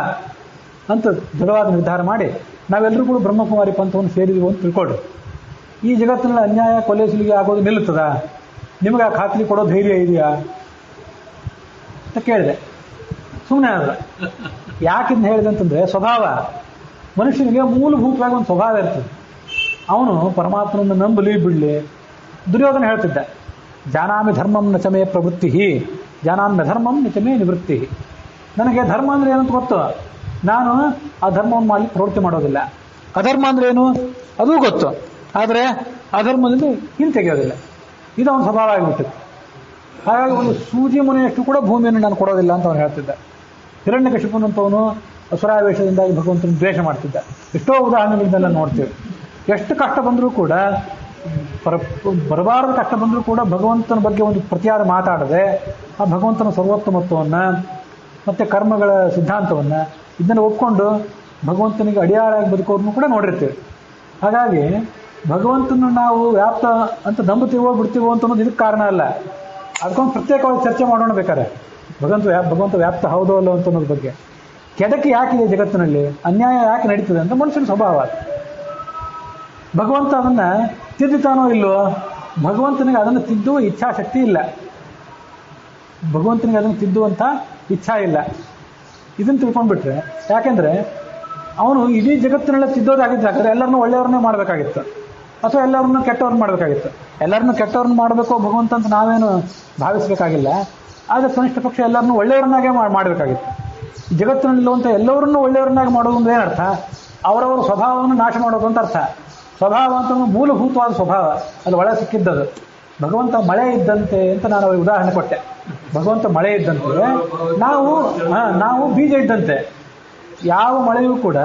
ಅಂತ ದೃಢವಾದ ನಿರ್ಧಾರ ಮಾಡಿ ನಾವೆಲ್ಲರೂ ಕೂಡ ಬ್ರಹ್ಮಕುಮಾರಿ ಪಂಥವನ್ನು ಸೇರಿದೀವಿ ಅಂತ ತಿಳ್ಕೊಳ್ರಿ. ಈ ಜಗತ್ತಿನಲ್ಲಿ ಅನ್ಯಾಯ ಕೊಲೆ ಸುಲಿಗೆ ಆಗೋದು ನಿಲ್ಲುತ್ತದ? ನಿಮಗೆ ಆ ಖಾತ್ರಿ ಕೊಡೋ ಧೈರ್ಯ ಇದೆಯಾ ಅಂತ ಕೇಳಿದೆ. ಸುಮ್ಮನೆ ಅಲ್ಲ. ಯಾಕಿಂದ ಹೇಳಿದೆ ಅಂತಂದರೆ, ಸ್ವಭಾವ ಮನುಷ್ಯನಿಗೆ ಮೂಲಭೂತವಾಗಿ ಒಂದು ಸ್ವಭಾವ ಇರ್ತದೆ. ಅವನು ಪರಮಾತ್ಮನನ್ನು ನಂಬಲಿ ಬಿಡಲಿ. ದುರ್ಯೋಧನ ಹೇಳ್ತಿದ್ದ, ಜಾನಾಮಿ ಧರ್ಮಂ ನಚಮೇ ಪ್ರವೃತ್ತಿ, ಜಾನಾಮ್ಯ ಧರ್ಮಂ ನಚಮೇ ನಿವೃತ್ತಿ. ನನಗೆ ಧರ್ಮ ಅಂದರೆ ಏನಂತ ಗೊತ್ತು, ನಾನು ಆ ಧರ್ಮವನ್ನು ಮಾಡಲಿಕ್ಕೆ ಪ್ರವೃತ್ತಿ ಮಾಡೋದಿಲ್ಲ. ಅಧರ್ಮ ಅಂದ್ರೆ ಏನು ಅದೂ ಗೊತ್ತು, ಆದರೆ ಅಧರ್ಮದಿಂದ ಹಿಂತೆಗೆಯೋದಿಲ್ಲ. ಇದು ಅವನ ಸ್ವಭಾವ ಆಗಿಬಿಟ್ಟಿದೆ. ಹಾಗಾಗಿ ಒಂದು ಸೂಜಿ ಮುನೆಯಷ್ಟು ಕೂಡ ಭೂಮಿಯನ್ನು ನಾನು ಕೊಡೋದಿಲ್ಲ ಅಂತ ಅವನು ಹೇಳ್ತಿದ್ದ. ಹಿರಣ್ಯಕಶಿಪುನಂತವನು ಅಸುರಾವೇಶದಿಂದಾಗಿ ಭಗವಂತನ ದ್ವೇಷ ಮಾಡ್ತಿದ್ದ. ಎಷ್ಟೋ ಉದಾಹರಣೆಗಳನ್ನೆಲ್ಲ ನೋಡ್ತೀವಿ. ಎಷ್ಟು ಕಷ್ಟ ಬಂದರೂ ಕೂಡ, ಬರಬಾರದ ಕಷ್ಟ ಬಂದರೂ ಕೂಡ ಭಗವಂತನ ಬಗ್ಗೆ ಒಂದು ಪ್ರತಿಯಾದ ಮಾತಾಡದೆ ಆ ಭಗವಂತನ ಸರ್ವೋತ್ತಮತ್ವವನ್ನು ಮತ್ತು ಕರ್ಮಗಳ ಸಿದ್ಧಾಂತವನ್ನು ಇದನ್ನು ಒಪ್ಕೊಂಡು ಭಗವಂತನಿಗೆ ಅಡಿಯಾಳಾಗಿ ಬದುಕೋರನ್ನು ಕೂಡ ನೋಡಿರ್ತೀವಿ. ಹಾಗಾಗಿ ಭಗವಂತನ ನಾವು ವ್ಯಾಪ್ತ ಅಂತ ನಂಬುತ್ತೀವೋ ಬಿಡ್ತೀವೋ ಅಂತ ಅನ್ನೋದು ಇದಕ್ಕೆ ಕಾರಣ ಅಲ್ಲ. ಅದಕ್ಕೊಂದು ಪ್ರತ್ಯೇಕವಾಗಿ ಚರ್ಚೆ ಮಾಡೋಣ ಬೇಕಾದ್ರೆ, ಭಗವಂತ ವ್ಯಾಪ್ತ ಹೌದೋ ಅಲ್ಲೋ ಅಂತ ಅನ್ನೋದ್ರ ಬಗ್ಗೆ. ಕೆಡಕೆ ಯಾಕಿದೆ ಜಗತ್ತಿನಲ್ಲಿ, ಅನ್ಯಾಯ ಯಾಕೆ ನಡೀತದೆ ಅಂತ ಮನುಷ್ಯನ ಸ್ವಭಾವ. ಭಗವಂತ ಅದನ್ನು ತಿದ್ದುತ್ತಾನೋ ಇಲ್ಲೋ? ಭಗವಂತನಿಗೆ ಅದನ್ನು ತಿದ್ದುವ ಇಚ್ಛಾಶಕ್ತಿ ಇಲ್ಲ. ಭಗವಂತನಿಗೆ ಅದನ್ನು ತಿದ್ದುವಂಥ ಇಚ್ಛಾ ಇಲ್ಲ. ಇದನ್ನು ತಿಳ್ಕೊಂಡ್ಬಿಟ್ರೆ, ಯಾಕೆಂದರೆ ಅವನು ಇಡೀ ಜಗತ್ತಿನೆಲ್ಲ ತಿದ್ದೋದಾಗಿದ್ದಾದ್ರೆ ಎಲ್ಲರನ್ನೂ ಒಳ್ಳೆಯವ್ರನ್ನೇ ಮಾಡಬೇಕಾಗಿತ್ತು, ಅಥವಾ ಎಲ್ಲರನ್ನೂ ಕೆಟ್ಟವ್ರನ್ನ ಮಾಡಬೇಕಾಗಿತ್ತು. ಎಲ್ಲರನ್ನೂ ಕೆಟ್ಟವ್ರನ್ನ ಮಾಡಬೇಕು ಭಗವಂತ ಅಂತ ನಾವೇನು ಭಾವಿಸಬೇಕಾಗಿಲ್ಲ. ಆದರೆ ಕನಿಷ್ಠ ಪಕ್ಷ ಎಲ್ಲರನ್ನೂ ಒಳ್ಳೆಯವರನ್ನಾಗೇ ಮಾಡಬೇಕಾಗಿತ್ತು. ಜಗತ್ತಿನಲ್ಲಿರುವಂಥ ಎಲ್ಲವರನ್ನೂ ಒಳ್ಳೆಯವರನ್ನಾಗಿ ಮಾಡೋದು ಅಂದ್ರೆ ಏನರ್ಥ? ಅವರವರ ಸ್ವಭಾವವನ್ನು ನಾಶ ಮಾಡೋದು ಅಂತ ಅರ್ಥ. ಸ್ವಭಾವ ಅಂತ ಮೂಲಭೂತವಾದ ಸ್ವಭಾವ, ಅದು ಒಳ ಸಿಕ್ಕಿದ್ದದು. ಭಗವಂತ ಮಳೆ ಇದ್ದಂತೆ ಅಂತ ನಾನು ಅವ್ರಿಗೆ ಉದಾಹರಣೆ ಕೊಟ್ಟೆ. ಭಗವಂತ ಮಳೆ ಇದ್ದಂತೆ, ನಾವು ಬೀಜ ಇದ್ದಂತೆ. ಯಾವ ಮಳೆಯೂ ಕೂಡ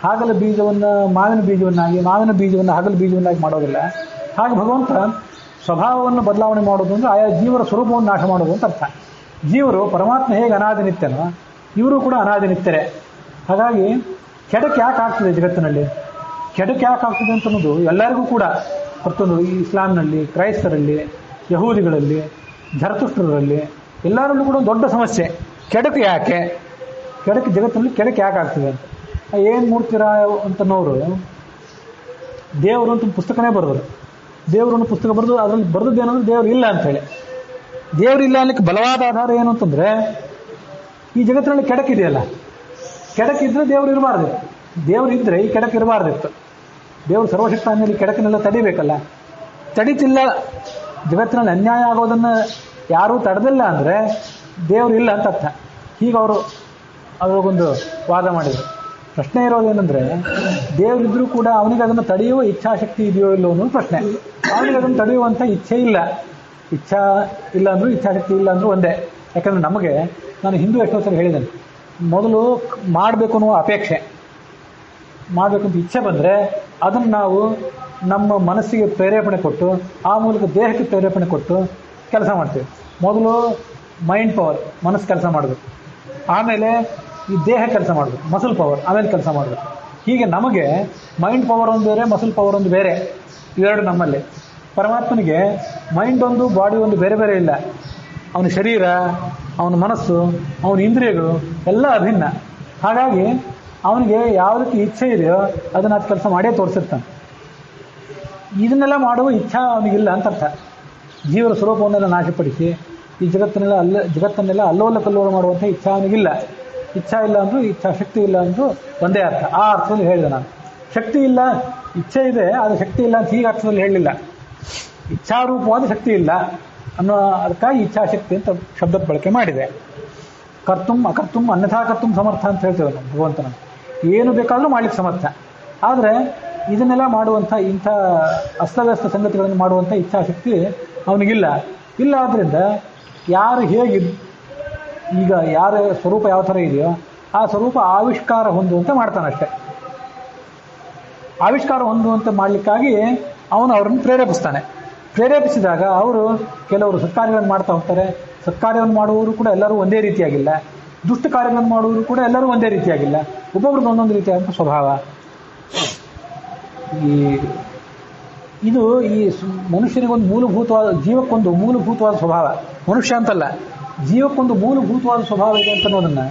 ಹಾಗಲ ಬೀಜವನ್ನು ಮಾವಿನ ಬೀಜವನ್ನಾಗಿ, ಮಾವಿನ ಬೀಜವನ್ನು ಹಾಗಲ ಬೀಜವನ್ನಾಗಿ ಮಾಡೋದಿಲ್ಲ. ಹಾಗೆ ಭಗವಂತ ಸ್ವಭಾವವನ್ನು ಬದಲಾವಣೆ ಮಾಡೋದು ಅಂದರೆ ಆಯಾ ಜೀವರ ಸ್ವರೂಪವನ್ನು ನಾಶ ಮಾಡೋದು ಅಂತ ಅರ್ಥ. ಜೀವರು ಪರಮಾತ್ಮ ಹೇಗೆ ಅನಾದಿನಿತ್ಯನೋ ಇವರು ಕೂಡ ಅನಾದಿನಿತ್ಯರೇ. ಹಾಗಾಗಿ ಕೆಡಕ್ಕೆ ಯಾಕೆ ಆಗ್ತದೆ ಜಗತ್ತಿನಲ್ಲಿ, ಕೆಡಕ್ಕೆ ಯಾಕೆ ಆಗ್ತದೆ ಅಂತ ಅನ್ನೋದು ಎಲ್ಲರಿಗೂ ಕೂಡ ಮತ್ತೊಂದು, ಈ ಇಸ್ಲಾಂನಲ್ಲಿ, ಕ್ರೈಸ್ತರಲ್ಲಿ, ಯಹೂದಿಗಳಲ್ಲಿ, ಜರತುಷ್ಟ್ರರಲ್ಲಿ ಎಲ್ಲರಲ್ಲೂ ಕೂಡ ಒಂದು ದೊಡ್ಡ ಸಮಸ್ಯೆ. ಕೆಡಕು ಯಾಕೆ, ಕೆಡಕು ಜಗತ್ತಿನಲ್ಲಿ ಕೆಡಕ್ಕೆ ಯಾಕೆ ಆಗ್ತದೆ ಅಂತ. ಏನು ಮೂರ್ತಿರ ಅಂತನೋರು ದೇವರು ಅಂತ ಪುಸ್ತಕನೇ ಬರೆದರು. ದೇವರನ್ನು ಪುಸ್ತಕ ಬರೆದು ಅದರಲ್ಲಿ ಬರೆದದ್ದು ಏನಂದ್ರೆ ದೇವರು ಇಲ್ಲ ಅಂಥೇಳಿ. ದೇವರು ಇಲ್ಲ ಅನ್ನಲಿಕ್ಕೆ ಬಲವಾದ ಆಧಾರ ಏನು ಅಂತಂದರೆ, ಈ ಜಗತ್ತಿನಲ್ಲಿ ಕೆಡಕಿದೆಯಲ್ಲ, ಕೆಡಕಿದ್ರೆ ದೇವರು ಇರಬಾರ್ದಿತ್ತು. ದೇವರು ಇದ್ದರೆ ಈ ಕೆಡಕು ಇರಬಾರ್ದಿತ್ತು. ದೇವರು ಸರ್ವಶಕ್ತ ಅಂದಮೇಲೆ ಕೆಡಕನ್ನೆಲ್ಲ ತಡಿಬೇಕಲ್ಲ, ತಡೀತಿಲ್ಲ. ಜಗತ್ತಿನಲ್ಲಿ ಅನ್ಯಾಯ ಆಗೋದನ್ನು ಯಾರೂ ತಡೆದಿಲ್ಲ ಅಂದರೆ ದೇವರು ಇಲ್ಲ ಅಂತ ಅರ್ಥ. ಹೀಗೆ ಅವರು ಅದ್ರೊಂದು ವಾದ ಮಾಡಿದರು. ಪ್ರಶ್ನೆ ಇರೋದೇನೆಂದರೆ, ದೇವರಿದ್ರೂ ಕೂಡ ಅವನಿಗೆ ಅದನ್ನು ತಡೆಯುವ ಇಚ್ಛಾಶಕ್ತಿ ಇದೆಯೋ ಇಲ್ಲೋ ಅನ್ನೋದು ಪ್ರಶ್ನೆ. ಅವನಿಗೆ ಅದನ್ನು ತಡೆಯುವಂಥ ಇಚ್ಛೆ ಇಲ್ಲ. ಇಚ್ಛಾ ಇಲ್ಲ ಅಂದರೂ ಇಚ್ಛಾಶಕ್ತಿ ಇಲ್ಲ ಅಂದರೂ ಒಂದೇ. ಯಾಕಂದರೆ ನಮಗೆ, ನಾನು ಹಿಂದೂ ಎಷ್ಟೋ ಸರಿ ಹೇಳಿದ್ದೇನೆ, ಮೊದಲು ಮಾಡಬೇಕು ಅನ್ನುವ ಅಪೇಕ್ಷೆ, ಮಾಡಬೇಕು ಅಂತ ಇಚ್ಛೆ ಬಂದರೆ ಅದನ್ನು ನಾವು ನಮ್ಮ ಮನಸ್ಸಿಗೆ ಪ್ರೇರೇಪಣೆ ಕೊಟ್ಟು, ಆ ಮೂಲಕ ದೇಹಕ್ಕೆ ಪ್ರೇರೇಪಣೆ ಕೊಟ್ಟು ಕೆಲಸ ಮಾಡ್ತೀವಿ. ಮೊದಲು ಮೈಂಡ್ ಪವರ್, ಮನಸ್ಸು ಕೆಲಸ ಮಾಡಬೇಕು, ಆಮೇಲೆ ಈ ದೇಹ ಕೆಲಸ ಮಾಡಬೇಕು, ಮಸಲ್ ಪವರ್ ಆಮೇಲೆ ಕೆಲಸ ಮಾಡಬೇಕು. ಹೀಗೆ ನಮಗೆ ಮೈಂಡ್ ಪವರ್ ಒಂದು ಬೇರೆ, ಮಸಲ್ ಪವರ್ ಒಂದು ಬೇರೆ, ಇವೆರಡು ನಮ್ಮಲ್ಲಿ. ಪರಮಾತ್ಮನಿಗೆ ಮೈಂಡ್ ಒಂದು, ಬಾಡಿ ಒಂದು ಬೇರೆ ಬೇರೆ ಇಲ್ಲ. ಅವನ ಶರೀರ, ಅವನ ಮನಸ್ಸು, ಅವನ ಇಂದ್ರಿಯಗಳು ಎಲ್ಲ ಅಭಿನ್ನ. ಹಾಗಾಗಿ ಅವನಿಗೆ ಯಾವುದಕ್ಕೆ ಇಚ್ಛೆ ಇದೆಯೋ ಅದನ್ನು ಅದು ಕೆಲಸ ಮಾಡೇ ತೋರಿಸಿರ್ತಾನೆ. ಇದನ್ನೆಲ್ಲ ಮಾಡುವ ಇಚ್ಛಾ ಅವನಿಗಿಲ್ಲ ಅಂತ ಅರ್ಥ. ಜೀವನ ಸ್ವರೂಪವನ್ನೆಲ್ಲ ನಾಶಪಡಿಸಿ ಈ ಜಗತ್ತನ್ನೆಲ್ಲ ಅಲ್ಲೋಲ ಕಲ್ಲೋಲ ಮಾಡುವಂಥ ಇಚ್ಛಾ ಅವನಿಗಿಲ್ಲ. ಇಚ್ಛಾ ಇಲ್ಲ ಅಂದರೂ ಇಚ್ಛಾಶಕ್ತಿ ಇಲ್ಲ ಅಂದರೂ ಒಂದೇ ಅರ್ಥ. ಆ ಅರ್ಥದಲ್ಲಿ ಹೇಳಿದೆ ನಾನು. ಶಕ್ತಿ ಇಲ್ಲ, ಇಚ್ಛೆ ಇದೆ, ಅದು ಶಕ್ತಿ ಇಲ್ಲ ಅಂತ ಹೀಗೆ ಅರ್ಥದಲ್ಲಿ ಹೇಳಲಿಲ್ಲ. ಇಚ್ಛಾರೂಪವಾದ ಶಕ್ತಿ ಇಲ್ಲ ಅನ್ನೋ ಅದಕ್ಕಾಗಿ ಇಚ್ಛಾಶಕ್ತಿ ಅಂತ ಶಬ್ದದ ಬಳಕೆ ಮಾಡಿದೆ. ಕರ್ತುಂ ಅಕರ್ತುಂ ಅನ್ಯಥಾ ಕರ್ತುಂ ಸಮರ್ಥ ಅಂತ ಹೇಳ್ತೇವೆ ನಾವು ಭಗವಂತನ. ಏನು ಬೇಕಾದರೂ ಮಾಡ್ಲಿಕ್ಕೆ ಸಮರ್ಥ. ಆದರೆ ಇದನ್ನೆಲ್ಲ ಮಾಡುವಂಥ, ಇಂಥ ಅಸ್ತವ್ಯಸ್ತ ಸಂಗತಿಗಳನ್ನು ಮಾಡುವಂಥ ಇಚ್ಛಾಶಕ್ತಿ ಅವನಿಗಿಲ್ಲ. ಇಲ್ಲ ಆದ್ದರಿಂದ ಯಾರು ಹೇಗೆ ಈಗ ಯಾರ ಸ್ವರೂಪ ಯಾವ ಥರ ಇದೆಯೋ ಆ ಸ್ವರೂಪ ಆವಿಷ್ಕಾರ ಹೊಂದುವಂತೆ ಮಾಡ್ತಾನಷ್ಟೆ. ಆವಿಷ್ಕಾರ ಹೊಂದುವಂತೆ ಮಾಡಲಿಕ್ಕಾಗಿ ಅವನು ಅವರನ್ನು ಪ್ರೇರೇಪಿಸ್ತಾನೆ. ಪ್ರೇರೇಪಿಸಿದಾಗ ಅವರು ಕೆಲವರು ಸತ್ಕಾರ್ಯಗಳನ್ನು ಮಾಡ್ತಾ ಹೋಗ್ತಾರೆ. ಸತ್ಕಾರ್ಯವನ್ನು ಮಾಡುವವರು ಕೂಡ ಎಲ್ಲರೂ ಒಂದೇ ರೀತಿಯಾಗಿಲ್ಲ. ದುಷ್ಟ ಕಾರ್ಯಗಳನ್ನು ಮಾಡುವವರು ಕೂಡ ಎಲ್ಲರೂ ಒಂದೇ ರೀತಿಯಾಗಿಲ್ಲ. ಒಬ್ಬೊಬ್ರದ್ದು ಒಂದೊಂದು ರೀತಿಯಾದಂಥ ಸ್ವಭಾವ. ಇದು ಈ ಮನುಷ್ಯನಿಗೊಂದು ಮೂಲಭೂತವಾದ, ಜೀವಕ್ಕೊಂದು ಮೂಲಭೂತವಾದ ಸ್ವಭಾವ. ಮನುಷ್ಯ ಅಂತಲ್ಲ, ಜೀವಕ್ಕೊಂದು ಮೂಲಭೂತವಾದ ಸ್ವಭಾವ ಇದೆ ಅಂತ ಅನ್ನೋದನ್ನು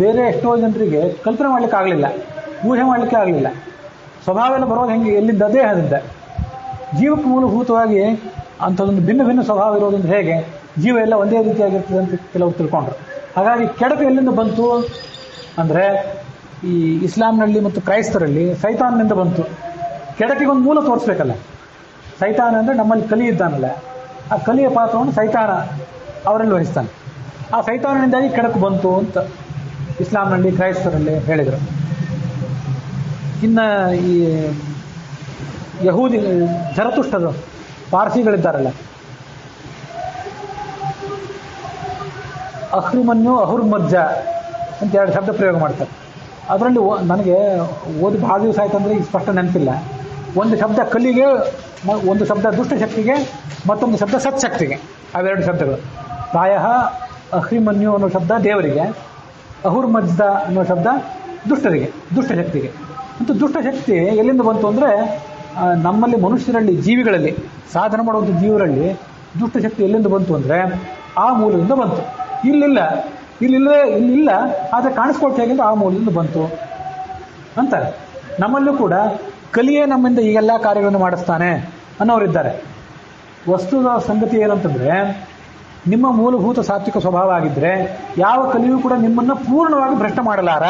ಬೇರೆ ಎಷ್ಟೋ ಜನರಿಗೆ ಕಲ್ಪನೆ ಮಾಡಲಿಕ್ಕೆ ಆಗಲಿಲ್ಲ, ಊಹೆ ಮಾಡಲಿಕ್ಕೆ ಆಗಲಿಲ್ಲ. ಸ್ವಭಾವ ಎಲ್ಲ ಬರೋದು ಹೆಂಗೆ, ಎಲ್ಲಿಂದ? ದೇಹದಿಂದ. ಜೀವಕ್ಕೆ ಮೂಲಭೂತವಾಗಿ ಅಂಥದ್ದೊಂದು ಭಿನ್ನ ಭಿನ್ನ ಸ್ವಭಾವ ಇರೋದಂದ್ರೆ ಹೇಗೆ? ಜೀವ ಎಲ್ಲ ಒಂದೇ ರೀತಿಯಾಗಿರ್ತದೆ ಅಂತ ಕೆಲವರು ತಿಳ್ಕೊಂಡ್ರು. ಹಾಗಾಗಿ ಕೆಡಕು ಎಲ್ಲಿಂದ ಬಂತು ಅಂದರೆ, ಈ ಇಸ್ಲಾಂನಲ್ಲಿ ಮತ್ತು ಕ್ರೈಸ್ತರಲ್ಲಿ ಸೈತಾನ್ನಿಂದ ಬಂತು. ಕೆಡಕಿಗೊಂದು ಮೂಲ ತೋರಿಸ್ಬೇಕಲ್ಲ. ಸೈತಾನ ಅಂದರೆ ನಮ್ಮಲ್ಲಿ ಕಲಿ ಇದ್ದಾನಲ್ಲ, ಆ ಕಲಿಯ ಪಾತ್ರವನ್ನು ಸೈತಾನ ಅವರಲ್ಲಿ ವಹಿಸ್ತಾನೆ. ಆ ಸೈತಾನನಿಂದಾಗಿ ಕೆಡಕು ಬಂತು ಅಂತ ಇಸ್ಲಾಂನಲ್ಲಿ ಕ್ರೈಸ್ತರಲ್ಲಿ ಹೇಳಿದರು. ಇನ್ನು ಈ ಯಹೂದಿ ಜರತುಷ್ಟರು ಪಾರ್ಸಿಗಳಿದ್ದಾರಲ್ಲ, ಅಹ್ರುಮನ್ಯು ಅಹುರ್ಮಜ್ಜ ಅಂತ ಎರಡು ಶಬ್ದ ಪ್ರಯೋಗ ಮಾಡ್ತಾರೆ. ಅದರಲ್ಲಿ ನನಗೆ ಓದಿ ಭಾಳ ದಿವಸ ಆಯ್ತು ಅಂದರೆ ಈಗ ಸ್ಪಷ್ಟ ನೆನಪಿಲ್ಲ. ಒಂದು ಶಬ್ದ ಕಲ್ಲಿಗೆ, ಒಂದು ಶಬ್ದ ದುಷ್ಟಶಕ್ತಿಗೆ, ಮತ್ತೊಂದು ಶಬ್ದ ಸತ್ಶಕ್ತಿಗೆ. ಅವೆರಡು ಶಬ್ದಗಳು. ಪ್ರಾಯ ಅಹ್ರಿಮನ್ಯು ಅನ್ನೋ ಶಬ್ದ ದೇವರಿಗೆ, ಅಹುರ್ಮಜ್ದ ಅನ್ನೋ ಶಬ್ದ ದುಷ್ಟರಿಗೆ, ದುಷ್ಟಶಕ್ತಿಗೆ. ಮತ್ತು ದುಷ್ಟಶಕ್ತಿ ಎಲ್ಲಿಂದ ಬಂತು ಅಂದರೆ, ನಮ್ಮಲ್ಲಿ ಮನುಷ್ಯರಲ್ಲಿ, ಜೀವಿಗಳಲ್ಲಿ, ಸಾಧನೆ ಮಾಡುವಂಥ ಜೀವರಲ್ಲಿ ದುಷ್ಟಶಕ್ತಿ ಎಲ್ಲಿಂದ ಬಂತು ಅಂದರೆ ಆ ಮೂಲದಿಂದ ಬಂತು. ಇಲ್ಲಿಲ್ಲ ಆದರೆ ಕಾಣಿಸ್ಕೊಳ್ತಾ ಹೇಗಿದ್ರೆ ಆ ಮೂಲದಿಂದ ಬಂತು ಅಂತಾರೆ. ನಮ್ಮಲ್ಲೂ ಕೂಡ ಕಲಿಯೇ ನಮ್ಮಿಂದ ಈಗೆಲ್ಲ ಕಾರ್ಯಗಳನ್ನು ಮಾಡಿಸ್ತಾನೆ ಅನ್ನೋರಿದ್ದಾರೆ. ವಸ್ತುದ ಸಂಗತಿ ಏನಂತಂದರೆ, ನಿಮ್ಮ ಮೂಲಭೂತ ಸಾತ್ವಿಕ ಸ್ವಭಾವ ಆಗಿದ್ದರೆ ಯಾವ ಕಲಿಯೂ ಕೂಡ ನಿಮ್ಮನ್ನು ಪೂರ್ಣವಾಗಿ ಭ್ರಷ್ಟ ಮಾಡಲಾರ.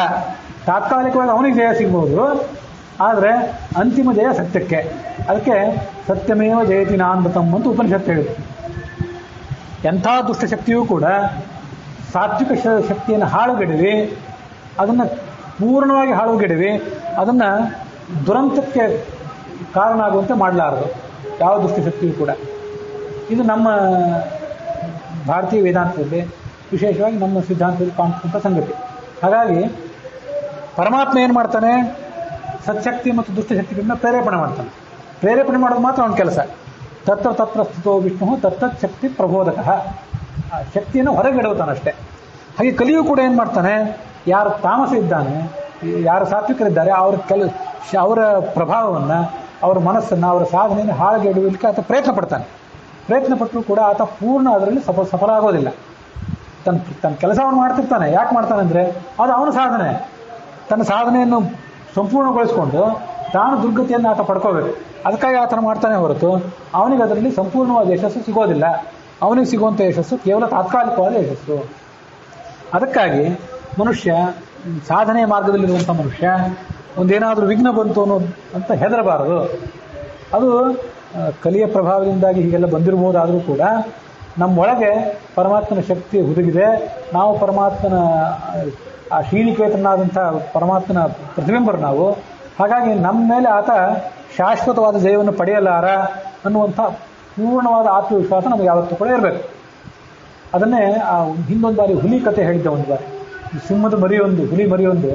ತಾತ್ಕಾಲಿಕವಾಗಿ ಅವನಿಗೆ ಜಯ ಸಿಗ್ಬೋದು, ಆದರೆ ಅಂತಿಮ ಜಯ ಸತ್ಯಕ್ಕೆ. ಅದಕ್ಕೆ ಸತ್ಯಮೇವ ಜಯತಿ ನಾನೃತಂ ಅಂತ ಉಪನಿಷತ್ತು ಹೇಳಿದೆ. ಎಂಥ ದುಷ್ಟಶಕ್ತಿಯೂ ಕೂಡ ಸಾತ್ವಿಕ ಶಕ್ತಿಯನ್ನು ಹಾಳುಗೆಡವಿ, ಅದನ್ನು ಪೂರ್ಣವಾಗಿ ಹಾಳುಗೆಡವಿ, ಅದನ್ನು ದುರಂತಕ್ಕೆ ಕಾರಣ ಆಗುವಂತೆ ಮಾಡಲಾರದು ಯಾವ ದುಷ್ಟಶಕ್ತಿಯೂ ಕೂಡ. ಇದು ನಮ್ಮ ಭಾರತೀಯ ವೇದಾಂತದಲ್ಲಿ, ವಿಶೇಷವಾಗಿ ನಮ್ಮ ಸಿದ್ಧಾಂತದಲ್ಲಿ ಕಾಣಿಸುವಂಥ ಸಂಗತಿ. ಹಾಗಾಗಿ ಪರಮಾತ್ಮ ಏನು ಮಾಡ್ತಾನೆ, ಸತ್ಶಕ್ತಿ ಮತ್ತು ದುಷ್ಟಶಕ್ತಿಗಳನ್ನ ಪ್ರೇರೇಪಣೆ ಮಾಡ್ತಾನೆ. ಪ್ರೇರೇಪಣೆ ಮಾಡೋದು ಮಾತ್ರ ಅವನ ಕೆಲಸ. ತತ್ರ ತತ್ರ ಸ್ಥಿತೋ ವಿಷ್ಣು ತತ್ತತ್ ಶಕ್ತಿ ಪ್ರಬೋಧಕ. ಆ ಶಕ್ತಿಯನ್ನು ಹೊರಗಿಡುತ್ತಾನಷ್ಟೇ. ಹಾಗೆ ಕಲಿಯೂ ಕೂಡ ಏನು ಮಾಡ್ತಾನೆ, ಯಾರು ತಾಮಸ ಇದ್ದಾನೆ, ಯಾರು ಸಾತ್ವಿಕರಿದ್ದಾರೆ ಅವರ ಪ್ರಭಾವವನ್ನು, ಅವರ ಮನಸ್ಸನ್ನು, ಅವರ ಸಾಧನೆಯನ್ನು ಹಾಳುಗೆಡುವಲಿಕ್ಕೆ ಆತ ಪ್ರಯತ್ನ ಪಡ್ತಾನೆ. ಪ್ರಯತ್ನ ಪಟ್ಟರೂ ಕೂಡ ಆತ ಪೂರ್ಣ ಅದರಲ್ಲಿ ಸಫಲ ಆಗೋದಿಲ್ಲ. ತನ್ನ ಕೆಲಸವನ್ನು ಮಾಡ್ತಿರ್ತಾನೆ. ಯಾಕೆ ಮಾಡ್ತಾನೆ ಅಂದರೆ ಅದು ಅವನ ಸಾಧನೆ. ತನ್ನ ಸಾಧನೆಯನ್ನು ಸಂಪೂರ್ಣಗೊಳಿಸಿಕೊಂಡು ತಾನು ದುರ್ಗತಿಯನ್ನು ಆತ ಪಡ್ಕೋಬೇಕು. ಅದಕ್ಕಾಗಿ ಆತನ ಮಾಡ್ತಾನೆ ಹೊರತು ಅವನಿಗೆ ಅದರಲ್ಲಿ ಸಂಪೂರ್ಣವಾದ ಯಶಸ್ಸು ಸಿಗೋದಿಲ್ಲ. ಅವನಿಗೆ ಸಿಗುವಂಥ ಯಶಸ್ಸು ಕೇವಲ ತಾತ್ಕಾಲಿಕವಾದ ಯಶಸ್ಸು. ಅದಕ್ಕಾಗಿ ಮನುಷ್ಯ, ಸಾಧನೆಯ ಮಾರ್ಗದಲ್ಲಿರುವಂಥ ಮನುಷ್ಯ, ಒಂದೇನಾದರೂ ವಿಘ್ನ ಬಂತು ಅಂತ ಹೆದರಬಾರದು. ಅದು ಕಲಿಯ ಪ್ರಭಾವದಿಂದಾಗಿ ಹೀಗೆಲ್ಲ ಬಂದಿರಬಹುದಾದರೂ ಕೂಡ ನಮ್ಮೊಳಗೆ ಪರಮಾತ್ಮನ ಶಕ್ತಿ ಹುದುಗಿದೆ. ನಾವು ಪರಮಾತ್ಮನ ಆ ಶ್ರೀನಿಕೇತನಾದಂಥ ಪರಮಾತ್ಮನ ಪ್ರತಿಬಿಂಬರು ನಾವು. ಹಾಗಾಗಿ ನಮ್ಮ ಮೇಲೆ ಆತ ಶಾಶ್ವತವಾದ ಜಯವನ್ನು ಪಡೆಯಲಾರ ಅನ್ನುವಂಥ ಪೂರ್ಣವಾದ ಆತ್ಮವಿಶ್ವಾಸ ನಮಗೆ ಯಾವತ್ತೂ ಕೂಡ ಇರಬೇಕು. ಅದನ್ನೇ ಆ ಹಿಂದೊಂದು ಬಾರಿ ಹುಲಿ ಕತೆ ಹೇಳಿದ್ದೆ. ಒಂದು ಬಾರಿ ಸಿಂಹದ ಮರಿಯೊಂದು, ಹುಲಿ ಮರಿಯೊಂದು